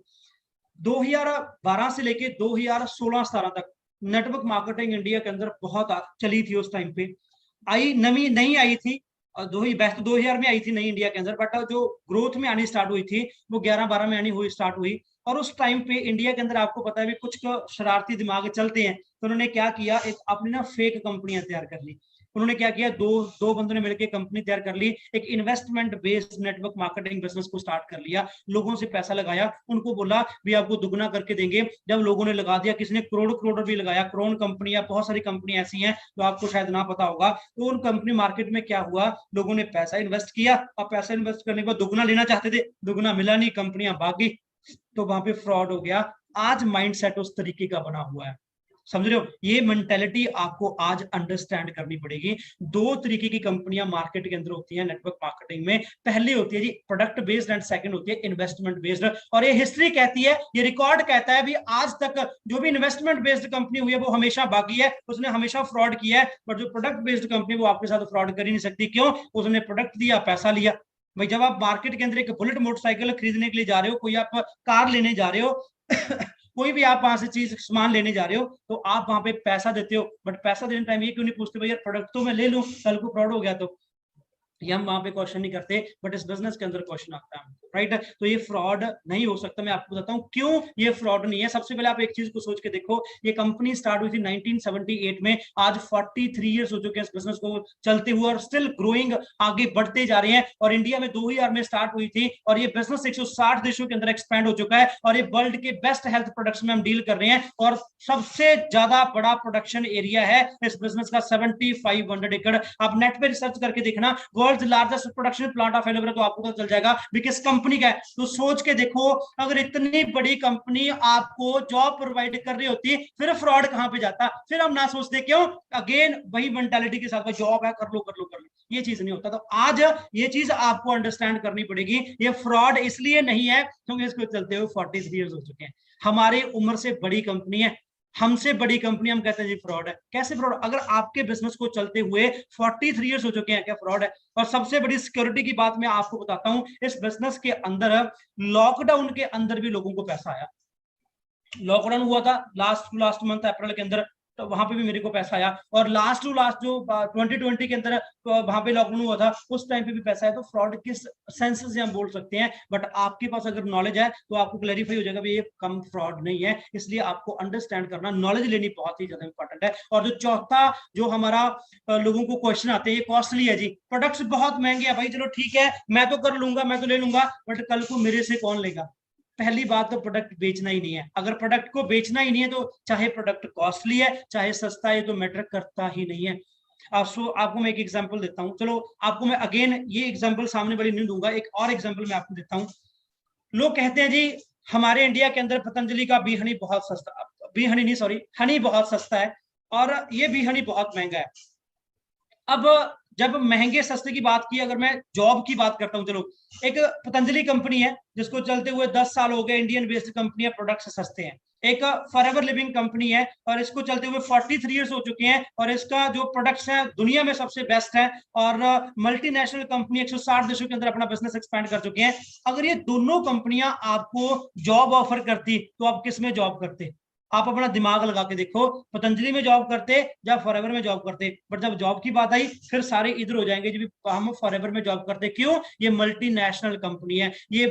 2012 से लेके 2016-17 तक नेटवर्क मार्केटिंग इंडिया के अंदर बहुत चली थी। उस टाइम पे आई, नवी नहीं आई थी, और 2000 में आई थी नई इंडिया के अंदर, बट जो ग्रोथ में आनी स्टार्ट हुई थी वो 11-12 में आनी हुई स्टार्ट हुई। और उस टाइम पे इंडिया के अंदर आपको पता है भी कुछ शरारती दिमाग चलते हैं, तो उन्होंने क्या किया, एक अपनी ना फेक कंपनियां तैयार कर ली। उन्होंने क्या किया, दो बंदों ने मिलकर कंपनी तैयार कर ली, एक investment based network marketing business को स्टार्ट कर लिया, लोगों से पैसा लगाया, उनको बोला भी आपको दुगना करके देंगे। जब लोगों ने लगा दिया, किसी ने करोड़ करोड़ भी लगाया, क्रोन कंपनियां, बहुत सारी कंपनी ऐसी हैं तो आपको शायद ना पता होगा, तो उन कंपनी मार्केट में क्या हुआ, लोगों ने पैसा इन्वेस्ट किया, और पैसा इन्वेस्ट करने के बाद दुगना लेना चाहते थे, दुगना मिला नहीं, कंपनियां भागी, तो वहां पे फ्रॉड हो गया। आज माइंडसेट उस तरीके का बना हुआ है, समझ रहे हो? ये मेंटेलिटी आपको आज अंडरस्टैंड करनी पड़ेगी। दो तरीके की कंपनियां मार्केट के अंदर होती हैं नेटवर्क मार्केटिंग में, पहली होती है जी प्रोडक्ट बेस्ड एंड सेकंड होती है इन्वेस्टमेंट बेस्ड। और ये हिस्ट्री कहती है, ये रिकॉर्ड कहता है भी आज तक जो भी इन्वेस्टमेंट बेस्ड कंपनी हुई है वो हमेशा भागी है, उसने हमेशा फ्रॉड किया है। बट जो प्रोडक्ट बेस्ड कंपनी वो आपके साथ फ्रॉड कर ही नहीं सकती। क्यों? उसने प्रोडक्ट दिया, पैसा लिया। भाई जब आप मार्केट के अंदर एक बुलेट मोटरसाइकिल खरीदने के लिए जा रहे हो, कोई आप कार लेने जा रहे हो कोई भी आप वहां से चीज सामान लेने जा रहे हो, तो आप वहां पे पैसा देते हो, बट पैसा देने टाइम ये क्यों नहीं पूछते भाई यार प्रोडक्ट तो मैं ले लूं, कल को फ्रॉड हो गया तो? ये हम वहां पे क्वेश्चन नहीं करते, बट इस बिजनेस के अंदर क्वेश्चन आता है, राइट? तो ये फ्रॉड नहीं हो सकता। मैं आपको बताता हूँ क्यों ये फ्रॉड नहीं है। सबसे पहले आप एक चीज को सोच के देखो, ये कंपनी स्टार्ट हुई थी 1978 में, आज 43 ईयर्स हो चुके हैं इस बिजनेस को चलते हुए, और स्टिल ग्रोइंग, आगे बढ़ते जा रहे हैं। और इंडिया में 2000 में स्टार्ट हुई थी, और ये बिजनेस 160 देशों के अंदर एक्सपैंड हो चुका है, और ये वर्ल्ड के बेस्ट हेल्थ प्रोडक्ट्स में हम डील कर रहे हैं, और सबसे ज्यादा बड़ा प्रोडक्शन एरिया है इस बिजनेस का 7500 एकड़। आप नेट पे रिसर्च करके देखना, world largest production plant available है, तो आपको पता चल जाएगा भी किस कंपनी का है। तो सोच के देखो, अगर इतनी बड़ी कंपनी आपको जॉब प्रोवाइड कर रही होती, फिर फ्रॉड कहां पे जाता? फिर हम ना सोचते क्यों? अगेन वही मेंटालिटी के साथ, जॉब है, कर लो कर लो कर लो, ये चीज नहीं होता। तो आज ये चीज आपको अंडरस्टैंड करनी पड़ेगी, ये फ्रॉड इसलिए नहीं है क्योंकि इसको चलते हुए 43 ईयर्स हो चुके हैं। हमारी उम्र से बड़ी कंपनी है, हमसे बड़ी कंपनी, हम कहते हैं जी फ्रॉड है। कैसे फ्रॉड? अगर आपके बिजनेस को चलते हुए 43 ईयर्स हो चुके हैं, क्या फ्रॉड है? और सबसे बड़ी सिक्योरिटी की बात मैं आपको बताता हूं, इस बिजनेस के अंदर लॉकडाउन के अंदर भी लोगों को पैसा आया। लॉकडाउन हुआ था लास्ट मंथ अप्रैल के अंदर, तो वहां पे भी मेरे को पैसा आया। और लास्ट टू लास्ट जो 2020 के अंदर वहां पे लॉकडाउन हुआ था, उस टाइम पे भी पैसा आया। तो फ्रॉड किस सेंस से हम बोल सकते हैं, बट आपके पास अगर नॉलेज है तो आपको क्लैरिफाई हो जाएगा भी ये कम फ्रॉड नहीं है। इसलिए आपको अंडरस्टैंड करना, नॉलेज लेनी बहुत ही ज्यादा इंपॉर्टेंट है। और जो चौथा जो हमारा लोगों को क्वेश्चन आते हैं, ये कॉस्टली है जी, प्रोडक्ट्स बहुत महंगे हैं। भाई चलो ठीक है, मैं तो कर लूंगा, मैं तो ले लूंगा, बट कल को मेरे से कौन लेगा? पहली बात तो प्रोडक्ट बेचना ही नहीं है। अगर प्रोडक्ट को बेचना ही नहीं है, तो चाहे प्रोडक्ट कॉस्टली है चाहे सस्ता है, तो मैटर करता ही नहीं है। आपको मैं एक एग्जांपल देता हूं, चलो आपको मैं अगेन ये एग्जांपल सामने वाली नहीं दूंगा, एक और एग्जांपल मैं आपको देता हूं। लोग कहते हैं जी हमारे इंडिया के अंदर पतंजलि का बी हनी बहुत सस्ता, बी हनी नहीं सॉरी, हनी बहुत सस्ता है, और ये बी हनी बहुत महंगा है। अब जब महंगे सस्ते की बात की, अगर मैं जॉब की बात करता हूं, चलो एक पतंजलि कंपनी है जिसको चलते हुए 10 साल हो गए, इंडियन बेस्ड कंपनी है, प्रोडक्ट्स सस्ते हैं। एक फॉरएवर लिविंग कंपनी है, और इसको चलते हुए 43 ईयर्स हो चुके हैं, और इसका जो प्रोडक्ट्स है दुनिया में सबसे बेस्ट है, और मल्टीनेशनल कंपनी 160 देशों के अंदर अपना बिजनेस एक्सपैंड कर चुके हैं। अगर ये दोनों कंपनियां आपको जॉब ऑफर करती, तो आप किस में जॉब करते? आप अपना दिमाग लगा के देखो, पतंजलि में जॉब करते या फॉरएवर में जॉब करते? बट जब जॉब की बात आई, फिर सारे इधर हो जाएंगे जी हम फॉरएवर में जॉब करते। क्यों? ये मल्टीनेशनल कंपनी है, ये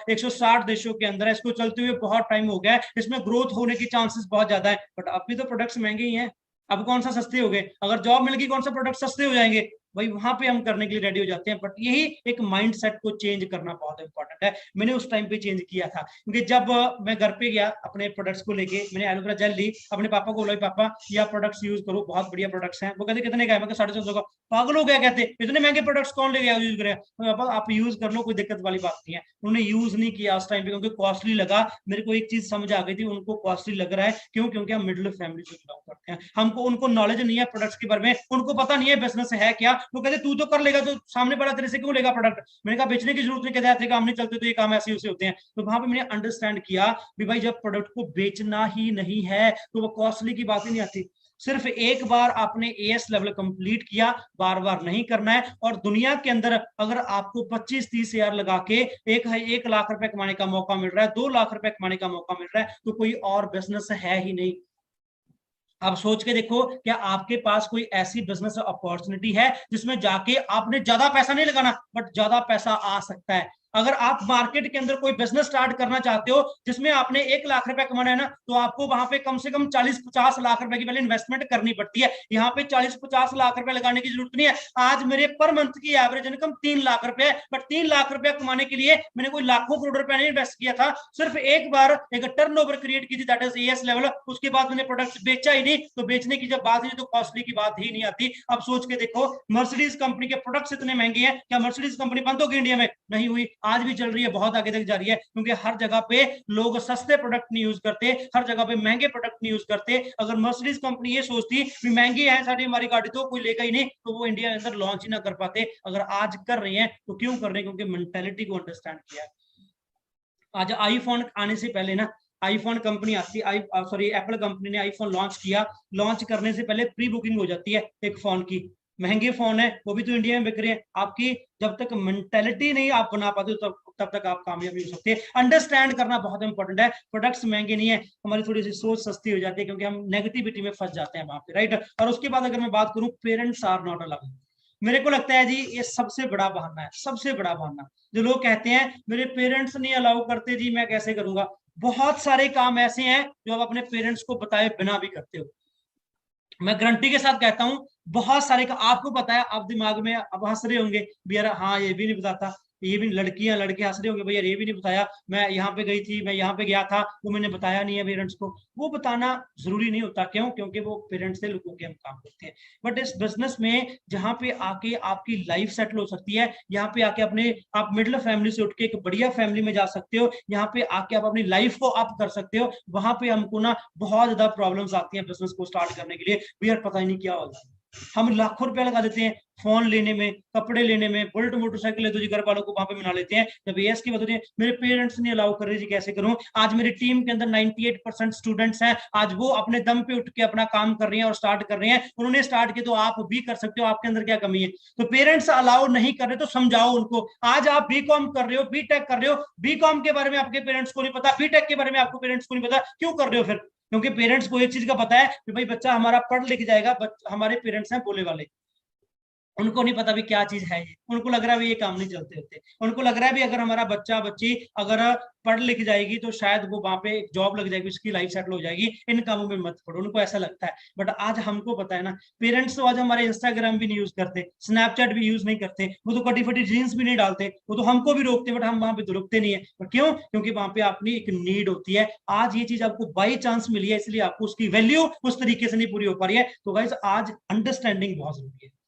160 देशों के अंदर है, इसको चलते हुए बहुत टाइम हो गया है, इसमें ग्रोथ होने की चांसेस बहुत ज्यादा है। बट अभी तो प्रोडक्ट्स महंगे ही हैं, अब कौन सा सस्ते हो गए? अगर जॉब मिल गई, कौन सा प्रोडक्ट सस्ते हो जाएंगे? भाई वहां पे हम करने के लिए रेडी हो जाते हैं। बट यही एक माइंडसेट को चेंज करना बहुत इंपॉर्टेंट है। मैंने उस टाइम पे चेंज किया था, क्योंकि जब मैं घर पे गया अपने प्रोडक्ट्स को लेके, मैंने एलोवेरा जेल ली, अपने पापा को बोला पापा ये प्रोडक्ट्स यूज करो, बहुत बढ़िया प्रोडक्ट्स हैं। वो कहते कितने का है? मैं 450 का। पागल हो गया, कहते इतने महंगे प्रोडक्ट्स कौन ले गया यूज करेगा? पापा आप यूज कर लो, कोई दिक्कत वाली बात नहीं है। उन्होंने यूज नहीं किया उस टाइम पे, क्योंकि कॉस्टली लगा। मेरे को एक चीज समझ आ गई थी, उनको कॉस्टली लग रहा है। क्यों? क्योंकि हम मिडिल फैमिली से बिलोंग करते हैं, हमको उनको नॉलेज नहीं है प्रोडक्ट्स के बारे में, उनको पता नहीं है बिजनेस है क्या। वो कहते तू तो कर लेगा, तो सामने पड़ा तेरे से क्यों लेगा प्रोडक्ट? मैंने कहा बेचने की जरूरत नहीं, कहते काम नहीं चलते तो ये काम ऐसे होते हैं। तो वहां पे मैंने अंडरस्टैंड किया कि भाई जब प्रोडक्ट को बेचना ही नहीं है, तो वो कॉस्टली की बात ही नहीं आती। सिर्फ एक बार आपने एएस लेवल कंप्लीट किया, बार बार नहीं करना है। और दुनिया के अंदर अगर आपको 25-30 हजार लगा के 1 लाख रुपए कमाने का मौका मिल रहा है, 2 लाख रुपए कमाने का मौका मिल रहा है, तो कोई और बिजनेस है ही नहीं। आप सोच के देखो, क्या आपके पास कोई ऐसी बिजनेस अपॉर्चुनिटी है जिसमें जाके आपने ज्यादा पैसा नहीं लगाना, बट ज्यादा पैसा आ सकता है? अगर आप मार्केट के अंदर कोई बिजनेस स्टार्ट करना चाहते हो जिसमें आपने 1 लाख रुपए कमाना है ना, तो आपको वहां पे कम से कम 40-50 लाख रुपए की पहले इन्वेस्टमेंट करनी पड़ती है। यहाँ पे 40-50 लाख रुपए लगाने की जरूरत नहीं है। आज मेरे पर मंथ की एवरेज इनकम 3 लाख रुपए है, बट 3 लाख रुपए कमाने के लिए मैंने कोई लाखों करोड़ रुपए नहीं इन्वेस्ट किया था, सिर्फ एक बार एक टर्नओवर क्रिएट की थी, दैट इज एएस लेवल। उसके बाद मैंने प्रोडक्ट बेचा ही नहीं, तो बेचने की जब बात हुई तो कॉस्टली की बात ही नहीं आती। अब सोच के देखो, मर्सिडीज कंपनी के प्रोडक्ट्स इतने महंगे हैं, क्या मर्सिडीज कंपनी बंद होगी इंडिया में? नहीं हुई, आज भी चल रही है, बहुत आगे तक जा रही है, क्योंकि हर जगह पे लोग सस्ते प्रोडक्ट नहीं यूज करते, हर जगह पे महंगे प्रोडक्ट नहीं यूज करते। अगर मर्सिडीज कंपनी ये सोचती कि महंगी है सारी हमारी गाड़ी तो कोई लेगा ही नहीं, तो वो इंडिया के अंदर लॉन्च ही ना कर पाते। अगर आज कर रही है तो क्यों कर रहे हैं? क्योंकि मेंटेलिटी को अंडरस्टैंड किया है। आज आईफोन आने से पहले ना, आईफोन कंपनी आती, सॉरी एप्पल कंपनी ने आईफोन लॉन्च किया, लॉन्च करने से पहले प्री बुकिंग हो जाती है एक फोन की। महंगे फोन है, वो भी तो इंडिया में बिक रहे हैं। आपकी जब तक मेंटेलिटी नहीं आप बना पाते हो तब तक आप कामयाब नहीं हो सकते। अंडरस्टैंड करना बहुत इंपॉर्टेंट है। प्रोडक्ट्स महंगे नहीं है, हमारी थोड़ी सी सोच सस्ती हो जाती है, क्योंकि हम नेगेटिविटी में फंस जाते हैं वहां पे, राइट। और उसके बाद अगर मैं बात करूं, पेरेंट्स आर नॉट अलाउड, मेरे को लगता है जी ये सबसे बड़ा बहाना है, सबसे बड़ा बहाना। जो लोग कहते हैं मेरे पेरेंट्स नहीं अलाउ करते जी, मैं कैसे करूंगा। बहुत सारे काम ऐसे हैं जो आप अपने पेरेंट्स को बताए बिना भी करते हो। मैं गारंटी के साथ कहता हूं, बहुत सारे का आपको पता है, आप दिमाग में अब हंस रहे होंगे भी, यार हाँ ये भी नहीं बताता, ये भी लड़कियां लड़के हंस रहे होंगे भैया ये भी नहीं बताया, मैं यहाँ पे गई थी, मैं यहाँ पे गया था, वो मैंने बताया नहीं है पेरेंट्स को। वो बताना जरूरी नहीं होता, क्यों? क्योंकि वो पेरेंट्स से लुको के हम काम करते हैं। बट इस बिजनेस में जहाँ पे आके आपकी लाइफ सेटल हो सकती है, यहाँ पे आके अपने आप मिडिल फैमिली से उठ के एक बढ़िया फैमिली में जा सकते हो, यहाँ पे आके आप अपनी लाइफ को अप कर सकते हो, वहां पे हमको ना बहुत ज्यादा प्रॉब्लम्स आती हैं बिजनेस को स्टार्ट करने के लिए। यार पता ही नहीं क्या होगा, हम लाखों रुपया लगा देते हैं फोन लेने में, कपड़े लेने में, बुलेट मोटरसाइकिल ले तो जी घर वालों को वहां पे मिला लेते हैं। जब एएस की बात होती है, मेरे पेरेंट्स नहीं अलाउ कर रहे जी, कैसे करूं? आज मेरी टीम के अंदर 98% स्टूडेंट्स हैं, आज वो अपने दम पे उठ के अपना काम कर रहे हैं और स्टार्ट कर रहे हैं। उन्होंने स्टार्ट किया तो आप भी कर सकते हो, आपके अंदर क्या कमी है? तो पेरेंट्स अलाउ नहीं कर रहे तो समझाओ उनको। आज आप बीकॉम कर रहे हो, बीटेक कर रहे हो, बीकॉम के बारे में आपके पेरेंट्स को नहीं पता, बीटेक के बारे में आपको पेरेंट्स को नहीं पता, क्यों कर रहे हो फिर? क्योंकि पेरेंट्स को एक चीज का पता है कि भाई बच्चा हमारा पढ़ लिख जाएगा, हमारे पेरेंट्स हैं बोले वाले, उनको नहीं पता भी क्या चीज है ये। उनको लग रहा है भी ये काम नहीं चलते होते, उनको लग रहा है भी अगर हमारा बच्चा बच्ची अगर पढ़ लिख जाएगी तो शायद वो वहां पे जॉब लग जाएगी, उसकी लाइफ सेटल हो जाएगी, इन कामों में मत पड़ो, उनको ऐसा लगता है। बट आज हमको पता है ना, पेरेंट्स तो आज हमारे इंस्टाग्राम भी नहीं यूज करते, स्नैपचैट भी यूज नहीं करते, वो तो कटी फटी जीन्स भी नहीं डालते, वो तो हमको भी रोकते, बट हम वहां पे तो रुकते नहीं है। पर क्यों? क्योंकि वहां पे अपनी एक नीड होती है। आज ये चीज आपको बाई चांस मिली है, इसलिए आपको उसकी वैल्यू उस तरीके से नहीं पूरी हो पा रही है। तो गाइस आज अंडरस्टैंडिंग बहुत जरूरी है।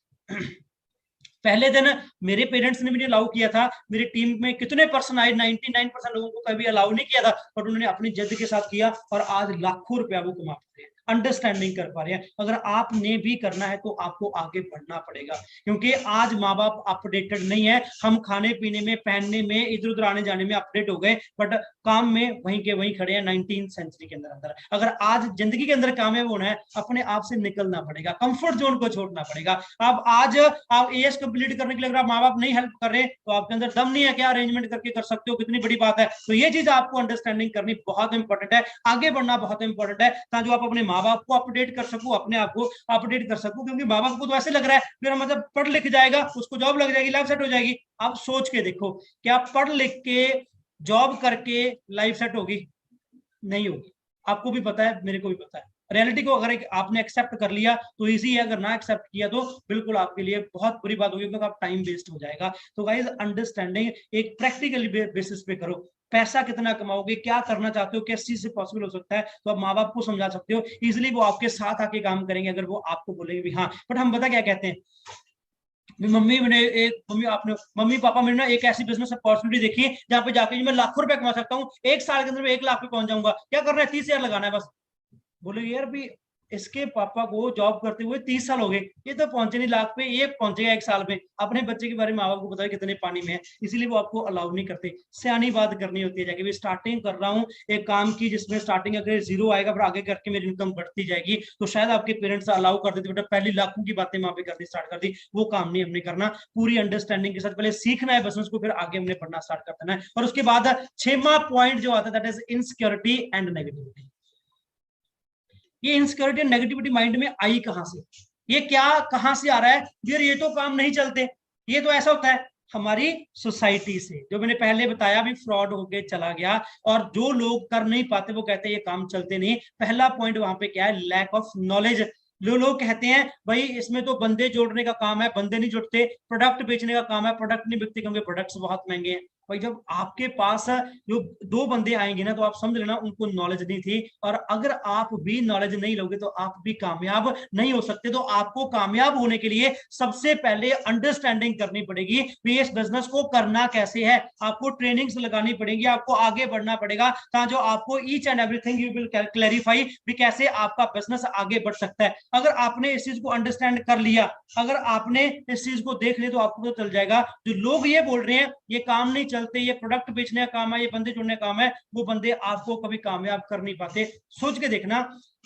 पहले दिन मेरे पेरेंट्स ने भी अलाउ किया था, मेरी टीम में कितने पर्सन आए, 99% लोगों को कभी अलाउ नहीं किया था, बट उन्होंने अपनी जिद के साथ किया और आज लाखों रुपया वो कमा पाते हैं, अंडरस्टैंडिंग कर पा रहे हैं। अगर आपने भी करना है तो आपको आगे बढ़ना पड़ेगा, क्योंकि आज माँ बाप अपडेटेड नहीं है। हम खाने पीने में, पहनने में, इधर उधर आने जाने में अपडेट हो गए, बट काम में वहीं के वहीं खड़े हैं 19th सेंचुरी के अंदर अंदर। अगर आज जिंदगी के अंदर कामयाब होना है, अपने आप से निकलना पड़ेगा, कंफर्ट जोन को छोड़ना पड़ेगा। अब आज आप एएस कंप्लीट करने के लिए अगर माँ बाप नहीं हेल्प कर रहे तो आपके अंदर दम नहीं है, क्या अरेंजमेंट करके कर सकते हो, कितनी बड़ी बात है। तो ये चीज आपको अंडरस्टैंडिंग करनी बहुत इंपॉर्टेंट है, आगे बढ़ना बहुत इंपॉर्टेंट है, ताकि आप अपने माँ बाप को अपडेट कर सको, अपने आप को अपडेट कर सको। क्योंकि माँ बाप को तो ऐसे लग रहा है मेरा मतलब पढ़ लिख जाएगा, उसको जॉब लग जाएगी, लाइफ सेट हो जाएगी। आप सोच के देखो, क्या पढ़ लिख के जॉब करके लाइफ सेट होगी? नहीं होगी। आपको भी पता है, मेरे को भी पता है। रियलिटी को अगर आपने एक्सेप्ट कर लिया तो इजी है, अगर ना एक्सेप्ट किया तो बिल्कुल आपके लिए बहुत बुरी बात होगी, क्योंकि आप टाइम वेस्ट हो जाएगा। तो गाइस अंडरस्टैंडिंग एक प्रैक्टिकली बेसिस पे करो। पैसा कितना कमाओगे, क्या करना चाहते हो, किस चीज से पॉसिबल हो सकता है, तो आप माँ बाप को समझा सकते हो इजिली, वो आपके साथ आके काम करेंगे अगर वो आपको बोलेंगे भी हाँ। बट हम पता क्या कहते हैं, मम्मी पापा मैंने ना एक ऐसी बिजनेस अपॉर्चुनिटी देखी है जहां पे जाके मैं लाखों रुपए कमा सकता हूँ, एक साल के अंदर मैं 1 लाख पे पहुंच जाऊंगा, क्या करना है 30 हजार लगाना है बस। बोले यार भी इसके पापा को जॉब करते हुए 30 साल हो गए, ये तो पहुंचे नहीं लाख पे, ये पहुंचेगा 1 साल में। अपने बच्चे के बारे में माँ बाप को पता है कितने पानी में है, इसीलिए वो आपको अलाउ नहीं करते। सियानी बात करनी होती है, जाके भी स्टार्टिंग कर रहा हूँ एक काम की जिसमें स्टार्टिंग अगर जीरो आएगा पर आगे करके मेरी इनकम बढ़ती जाएगी, तो शायद आपके पेरेंट्स अलाउ कर देते, बेटा पहली लाखों की बातें वहां पे करनी स्टार्ट कर दी। वो काम नहीं हमने करना, पूरी अंडरस्टैंडिंग के साथ पहले सीखना है बिजनेस को, फिर आगे हमने पढ़ना स्टार्ट कर देना है। और उसके बाद 6वां पॉइंट जो आता है that is insecurity and negativity. ये इनसिक्योरिटी नेगेटिविटी माइंड में आई कहां से, ये क्या कहां से आ रहा है? यार ये तो काम नहीं चलते, ये तो ऐसा होता है, हमारी सोसाइटी से। जो मैंने पहले बताया भी फ्रॉड होके चला गया, और जो लोग कर नहीं पाते वो कहते हैं ये काम चलते नहीं। पहला पॉइंट वहां पे क्या है, लैक ऑफ नॉलेज। जो लोग कहते हैं भाई इसमें तो बंदे जोड़ने का काम है, बंदे नहीं जुड़ते, प्रोडक्ट बेचने का काम है, प्रोडक्ट नहीं बिकते क्योंकि प्रोडक्ट्स बहुत महंगे हैं। भाई जब आपके पास जो दो बंदे आएंगे ना, तो आप समझ लेना उनको नॉलेज नहीं थी। और अगर आप भी नॉलेज नहीं लोगे तो आप भी कामयाब नहीं हो सकते। तो आपको कामयाब होने के लिए सबसे पहले अंडरस्टैंडिंग करनी पड़ेगी कि इस बिजनेस को करना कैसे है। आपको ट्रेनिंग्स लगानी पड़ेगी, आपको आगे बढ़ना पड़ेगा, ताकि आपको each and everything you will clarify भी कैसे आपका बिजनेस आगे बढ़ सकता है। अगर आपने इस चीज को अंडरस्टैंड कर लिया, अगर आपने इस चीज को देख लिया, तो आपको तो चल जाएगा जो लोग ये बोल रहे हैं ये काम नहीं चलते, ये प्रोडक्ट बेचने का काम है, ये बंदे जुड़ने का काम है, वो बंदे आपको कभी कामयाब कर नहीं पाते। सोच के देखना,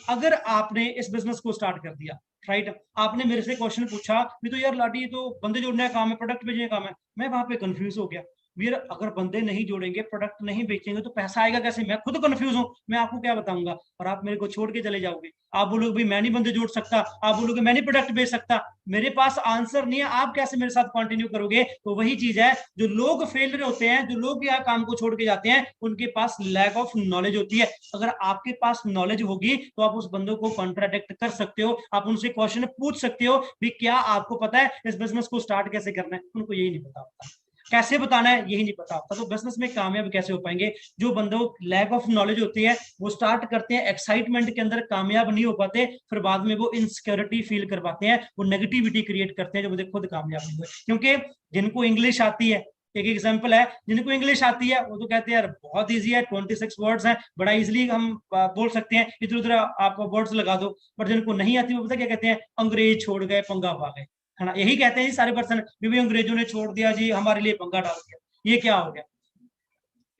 अगर आपने इस बिजनेस को स्टार्ट कर दिया, राइट, आपने मेरे से क्वेश्चन पूछा भी तो यार लाडी ये तो बंदे जोड़ने का काम है, प्रोडक्ट बेचने का काम है, मैं वहां पे कंफ्यूज हो गया। यार अगर बंदे नहीं जोड़ेंगे, प्रोडक्ट नहीं बेचेंगे तो पैसा आएगा कैसे, मैं खुद कंफ्यूज हूं, मैं आपको क्या बताऊंगा। और आप मेरे को छोड़ के चले जाओगे, आप बोलोगे भाई मैं नहीं बंदे जोड़ सकता, आप बोलोगे मैं नहीं प्रोडक्ट बेच सकता, मेरे पास आंसर नहीं है, आप कैसे मेरे साथ कंटिन्यू करोगे। तो वही चीज है, जो लोग फेलियर होते हैं, जो लोग यह काम को छोड़ के जाते हैं, उनके पास लैक ऑफ नॉलेज होती है। अगर आपके पास नॉलेज होगी तो आप उस बंदों को कॉन्ट्राडिक्ट कर सकते हो, आप उनसे क्वेश्चन पूछ सकते हो भी क्या आपको पता है इस बिजनेस को स्टार्ट कैसे करना है। उनको यही नहीं पता होता, कैसे बताना है यही नहीं पता होता। तो बिजनेस में कामयाब कैसे हो पाएंगे, जो बंदों को लैक ऑफ नॉलेज होती है वो स्टार्ट करते हैं एक्साइटमेंट के अंदर, कामयाब नहीं हो पाते, फिर बाद में वो इनसिक्योरिटी फील कर पाते हैं, वो नेगेटिविटी क्रिएट करते हैं, जो मुझे खुद कामयाब नहीं हुए। क्योंकि जिनको इंग्लिश आती है, एक एग्जांपल है, जिनको इंग्लिश आती है वो तो कहते हैं यार बहुत इजी है, 26 वर्ड्स हैं, बड़ा इजीली हम बोल सकते हैं, इधर उधर आप वर्ड्स लगा दो। बट जिनको नहीं आती वो पता क्या कहते हैं, अंग्रेज छोड़ गए पंगा पा गए, है ना, यही कहते हैं जी सारे पर्सन, भी अंग्रेजों ने छोड़ दिया जी, हमारे लिए पंगा डाल दिया, ये क्या हो गया।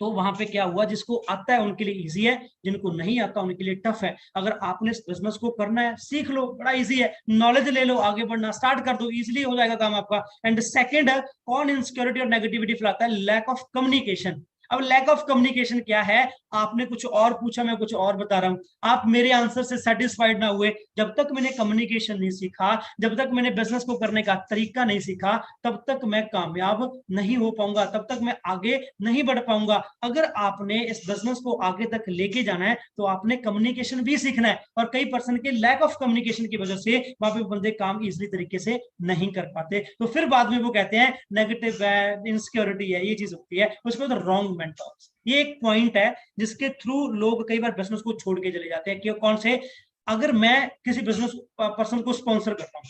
तो वहां पे क्या हुआ, जिसको आता है उनके लिए इजी है, जिनको नहीं आता उनके लिए टफ है। अगर आपने इस बिजनेस को करना है, सीख लो, बड़ा इजी है, नॉलेज ले लो, आगे बढ़ना स्टार्ट कर दो, इजीली हो जाएगा काम आपका। एंड सेकंड, कौन इनसिक्योरिटी और नेगेटिविटी फैलाता है, लैक ऑफ कम्युनिकेशन। अब लैक ऑफ कम्युनिकेशन क्या है, आपने कुछ और पूछा, मैं कुछ और बता रहा हूं, आप मेरे आंसर से सेटिस्फाइड ना हुए। जब तक मैंने कम्युनिकेशन नहीं सीखा, जब तक मैंने बिजनेस को करने का तरीका नहीं सीखा, तब तक मैं कामयाब नहीं हो पाऊंगा, तब तक मैं आगे नहीं बढ़ पाऊंगा। अगर आपने इस बिजनेस को आगे तक लेके जाना है तो आपने कम्युनिकेशन भी सीखना है। और कई पर्सन के लैक ऑफ कम्युनिकेशन की वजह से वहां पे बंदे काम इजीली तरीके से नहीं कर पाते, तो फिर बाद में वो कहते हैं नेगेटिव है, इनसिक्योरिटी है, ये चीज होती है, उसके बाद रॉन्ग मेंटर्स। ये एक पॉइंट है जिसके थ्रू लोग कई बार बिजनेस को छोड़ के चले जाते हैं। कि कौन से, अगर मैं किसी बिजनेस पर्सन को स्पॉन्सर करता हूँ,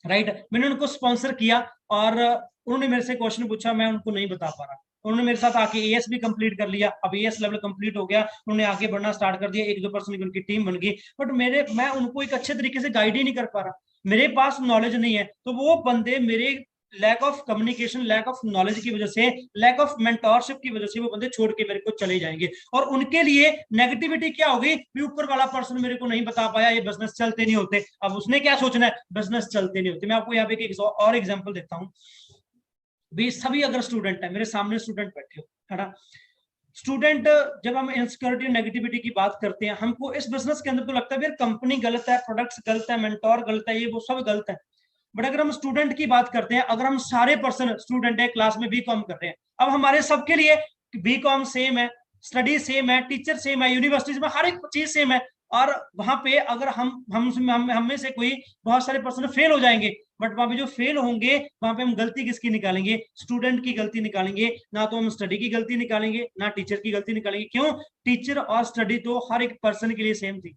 राइट, मैंने उनको स्पॉन्सर किया और उन्होंने मेरे से क्वेश्चन पूछा, मैं उनको नहीं बता पा रहा, उन्होंने मेरे साथ आके एएस भी कंप्लीट कर लिया, अब एएस लेवल कंप्लीट हो गया, उन्होंने आगे बढ़ना स्टार्ट कर दिया, 1-2% की उनकी टीम बन गई, बट मैं उनको एक अच्छे तरीके से गाइड ही नहीं कर पा रहा, मेरे पास नॉलेज नहीं है। तो वो बंदे मेरे lack of communication, lack of knowledge की वजह से, लैक ऑफ मेंटोरशिप की वजह से वो बंदे छोड़ के मेरे को चले जाएंगे। और उनके लिए नेगेटिविटी क्या होगी, ऊपर वाला पर्सन मेरे को नहीं बता पाया, ये बिजनेस चलते नहीं होते। अब उसने क्या सोचना है, बिजनेस चलते नहीं होते। मैं आपको यहाँ पे एक और एग्जाम्पल देता हूँ। भी सभी अगर स्टूडेंट है, मेरे सामने स्टूडेंट बैठे हो, है ना, स्टूडेंट, जब हम इनसिक्योरिटी नेगेटिविटी की बात करते हैं, हमको इस बिजनेस के अंदर तो लगता है यार कंपनी गलत है, प्रोडक्ट्स गलत है, मेंटोर गलत है, ये वो सब गलत है। बट अगर हम स्टूडेंट की बात करते हैं, अगर हम सारे पर्सन स्टूडेंट है, क्लास में बीकॉम कर रहे हैं, अब हमारे सबके लिए बीकॉम सेम है, स्टडी सेम है, टीचर सेम है, यूनिवर्सिटीज में हर एक चीज सेम है। और वहां पे अगर हम में से कोई बहुत सारे पर्सन फेल हो जाएंगे, बट वहां पे जो फेल होंगे वहां पे हम गलती किसकी निकालेंगे, स्टूडेंट की गलती निकालेंगे। ना तो हम स्टडी की गलती निकालेंगे, ना टीचर की गलती निकालेंगे। क्यों, टीचर और स्टडी तो हर एक पर्सन के लिए सेम थी।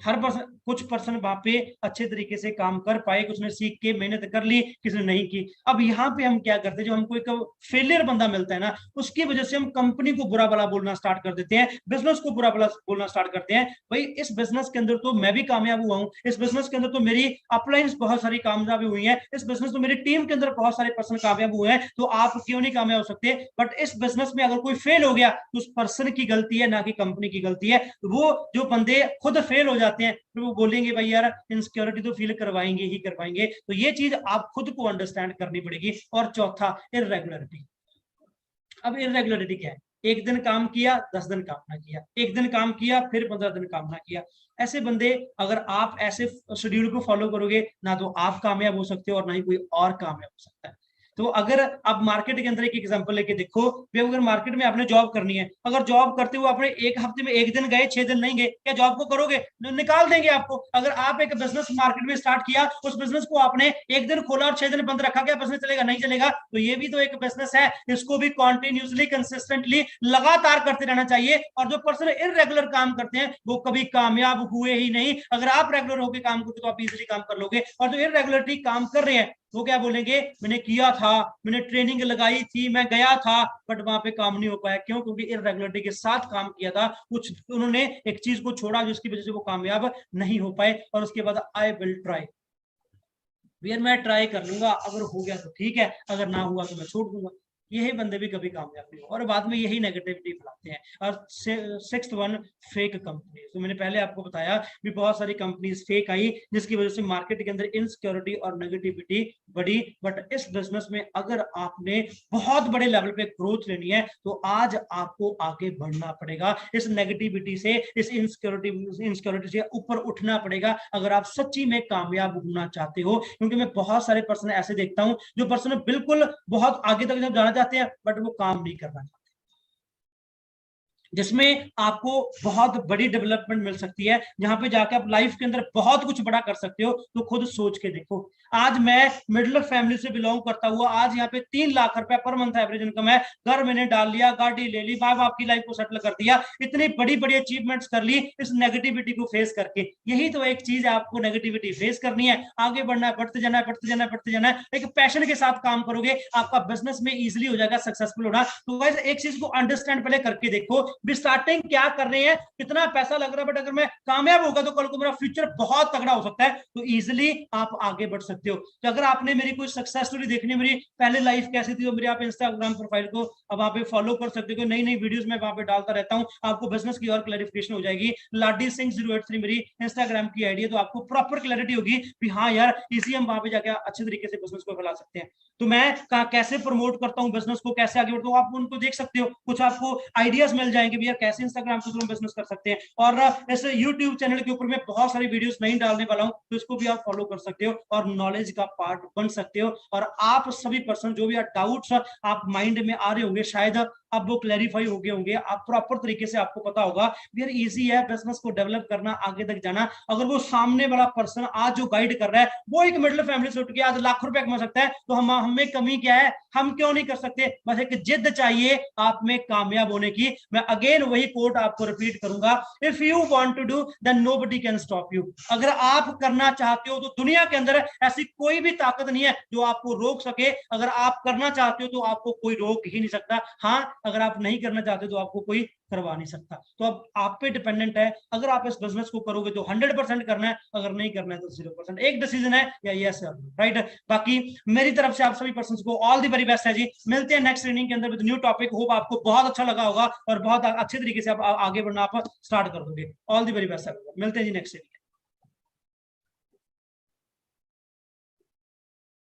हर पर्सन, कुछ पर्सन वहां पे अच्छे तरीके से काम कर पाए, कुछ ने सीख के मेहनत कर ली, किसी ने नहीं की। अब यहाँ पे हम क्या करते हैं, जो हमको एक फेलियर बंदा मिलता है ना, उसकी वजह से हम कंपनी को बुरा भला बोलना स्टार्ट कर देते हैं, बिजनेस को बुरा भला बोलना स्टार्ट करते हैं। भाई इस बिजनेस के अंदर तो मैं भी कामयाब हुआ हूँ, इस बिजनेस के अंदर तो मेरी अपलाइंस बहुत सारी कामयाबी हुई है, इस बिजनेस तो मेरी टीम के अंदर बहुत सारे पर्सन कामयाब हुए हैं, तो आप क्यों नहीं कामयाब हो सकते। बट इस बिजनेस में अगर कोई फेल हो गया तो उस पर्सन की गलती है, ना कि कंपनी की गलती है। वो जो बंदे खुद फेल हो जाते हैं, फिर वो बोलेंगे भाई यार इनसिक्योरिटी तो फील करवाएंगे ही करवाएंगे। तो ये चीज आप खुद को अंडरस्टैंड करनी पड़ेगी। और चौथा, इरेगुलरिटी। अब इरेगुलरिटी क्या है, एक दिन काम किया, 10 दिन काम ना किया, एक दिन काम किया, फिर 15 दिन काम ना किया। ऐसे बंदे, अगर आप ऐसे शेड्यूल को फॉलो करोगे ना, तो आप कामयाब हो सकते हो और ना ही कोई और कामयाब हो सकता है। तो अगर आप मार्केट के अंदर एक एग्जांपल लेके देखो, अगर मार्केट में आपने जॉब करनी है, अगर जॉब करते हुए आपने एक हफ्ते में एक दिन गए 6 दिन नहीं गए, क्या जॉब को करोगे? निकाल देंगे आपको। अगर आप एक बिजनेस मार्केट में स्टार्ट किया, उस बिजनेस को आपने एक दिन खोला और 6 दिन बंद रखा, क्या बिजनेस चलेगा? नहीं चलेगा। तो ये भी तो एक बिजनेस है, इसको भी कॉन्टिन्यूसली कंसिस्टेंटली लगातार करते रहना चाहिए। और जो पर्सन इरेगुलर काम करते हैं वो कभी कामयाब हुए ही नहीं। अगर आप रेगुलर होकर काम करते तो आप इजीली काम कर लोगे, और जो इरेगुलरिटी काम कर रहे हैं वो क्या बोलेंगे? मैंने किया था, मैंने ट्रेनिंग लगाई थी, मैं गया था, बट वहां पे काम नहीं हो पाया। क्यों? क्योंकि इरेगुलरिटी के साथ काम किया था, कुछ उन्होंने एक चीज को छोड़ा जिसकी वजह से वो कामयाब नहीं हो पाए। और उसके बाद आई विल ट्राई, यार मैं ट्राई कर लूंगा, अगर हो गया तो ठीक है, अगर ना हुआ तो मैं छोड़ दूंगा। यही बंदे भी कभी कामयाब नहीं हो, और बाद में यही नेगेटिविटी फैलाते हैं। और सिक्स्थ वन, फेक कंपनी। तो मैंने पहले आपको बताया भी बहुत सारी कंपनीज फेक आई, जिसकी वजह से मार्केट के अंदर इनसिक्योरिटी और नेगेटिविटी बढ़ी। बट इस बिजनेस में अगर आपने बहुत बड़े लेवल पे ग्रोथ लेनी है तो आज आपको आगे बढ़ना पड़ेगा, इस नेगेटिविटी से, इस इनसिक्योरिटी से ऊपर उठना पड़ेगा, अगर आप सच्ची में कामयाब होना चाहते हो। क्योंकि मैं बहुत सारे पर्सन ऐसे देखता हूं जो पर्सन बिल्कुल बहुत आगे तक जाना चाहते हैं, बट वो काम नहीं करना चाहते, जिसमें आपको बहुत बड़ी डेवलपमेंट मिल सकती है, जहां पे जाके आप लाइफ के अंदर बहुत कुछ बड़ा कर सकते हो। तो खुद सोच के देखो, आज मैं मिडिल फैमिली से बिलोंग करता हुआ, आज यहाँ पे 3 लाख रुपए पर मंथ एवरेज इनकम है, घर मैंने डाल लिया, गाड़ी ले ली, माँ बाप की लाइफ को सेटल कर दिया, इतनी बड़ी बड़ी अचीवमेंट्स कर ली इस नेगेटिविटी को फेस करके। यही तो एक चीज है, आपको नेगेटिविटी फेस करनी है, आगे बढ़ना है, बढ़ते जाना है, बढ़ते जाना है, बढ़ते जाना है। एक पैशन के साथ काम करोगे, आपका बिजनेस में इजिली हो जाएगा सक्सेसफुल होना। तो गाइस एक चीज को अंडरस्टैंड पहले करके देखो भी, स्टार्टिंग क्या कर रहे हैं, कितना पैसा लग रहा है, बट अगर मैं कामयाब होगा तो कल को मेरा फ्यूचर बहुत तगड़ा हो सकता है, तो इजिली आप आगे बढ़ सकते हो। तो अगर आपने मेरी कोई सक्सेस स्टोरी देखनी, मेरी पहले लाइफ कैसी थी, तो मेरी आप इंस्टाग्राम प्रोफाइल को अब वहां पे फॉलो कर सकते हो, नई नई वीडियोस मैं वहां पे डालता रहता हूं, आपको बिजनेस की और क्लैरिफिकेशन हो जाएगी। लाडी सिंह 083 मेरी इंस्टाग्राम की आईडी है, तो आपको प्रॉपर क्लैरिटी होगी कि हाँ यार, इसी हम वहां पे जाके अच्छे तरीके से बिजनेस को फैला सकते हैं। तो मैं कैसे प्रमोट करता हूँ बिजनेस को, कैसे आगे बढ़ता हूँ, आप उनको देख सकते हो, कुछ आपको आइडियाज मिल जाएंगे भैया कैसे इंस्टाग्राम के थ्रू बिजनेस कर सकते हैं। और इस यूट्यूब चैनल के ऊपर मैं बहुत सारी वीडियोस नहीं डालने वाला हूँ, तो इसको भी आप फॉलो कर सकते हो और नॉलेज का पार्ट बन सकते हो। और आप सभी पर्सन जो भी डाउट्स आप माइंड में आ रहे होंगे, शायद अब वो क्लैरिफाई हो गए होंगे, आप प्रॉपर तरीके से आपको पता होगा यार इजी है बिजनेस को डेवलप करना, आगे तक जाना। अगर वो सामने वाला पर्सन आज जो गाइड कर रहा है वो एक मिडिल फैमिली से उठ के आज लाख रुपए कमा सकता है, तो हमें कमी क्या है? हम क्यों नहीं कर सकते? बस एक जिद चाहिए आप में कामयाब होने की। मैं अगेन वही कोट आपको रिपीट करूंगा, if you want to do then nobody can stop you. अगर आप करना चाहते हो तो दुनिया के अंदर ऐसी कोई भी ताकत नहीं है जो आपको रोक सके। अगर आप करना चाहते हो तो आपको कोई रोक ही नहीं सकता। हाँ, अगर आप नहीं करना चाहते तो आपको कोई करवा नहीं सकता। तो अब आप पे डिपेंडेंट है, अगर आप इस बिजनेस को करोगे तो 100% करना है, अगर नहीं करना है तो 0%। एक डिसीजन है, या यस या नो, राइट। बाकी मेरी तरफ से आप सभी पर्सन्स को ऑल द वेरी बेस्ट है जी। मिलते हैं नेक्स्ट ट्रेनिंग के अंदर विद न्यू टॉपिक। होप आपको बहुत अच्छा लगा होगा और बहुत अच्छे तरीके से आप आगे बढ़ना आप स्टार्ट कर दोगे। ऑल द वेरी बेस्ट, मिलते हैं जी नेक्स्ट ट्रेनिंग।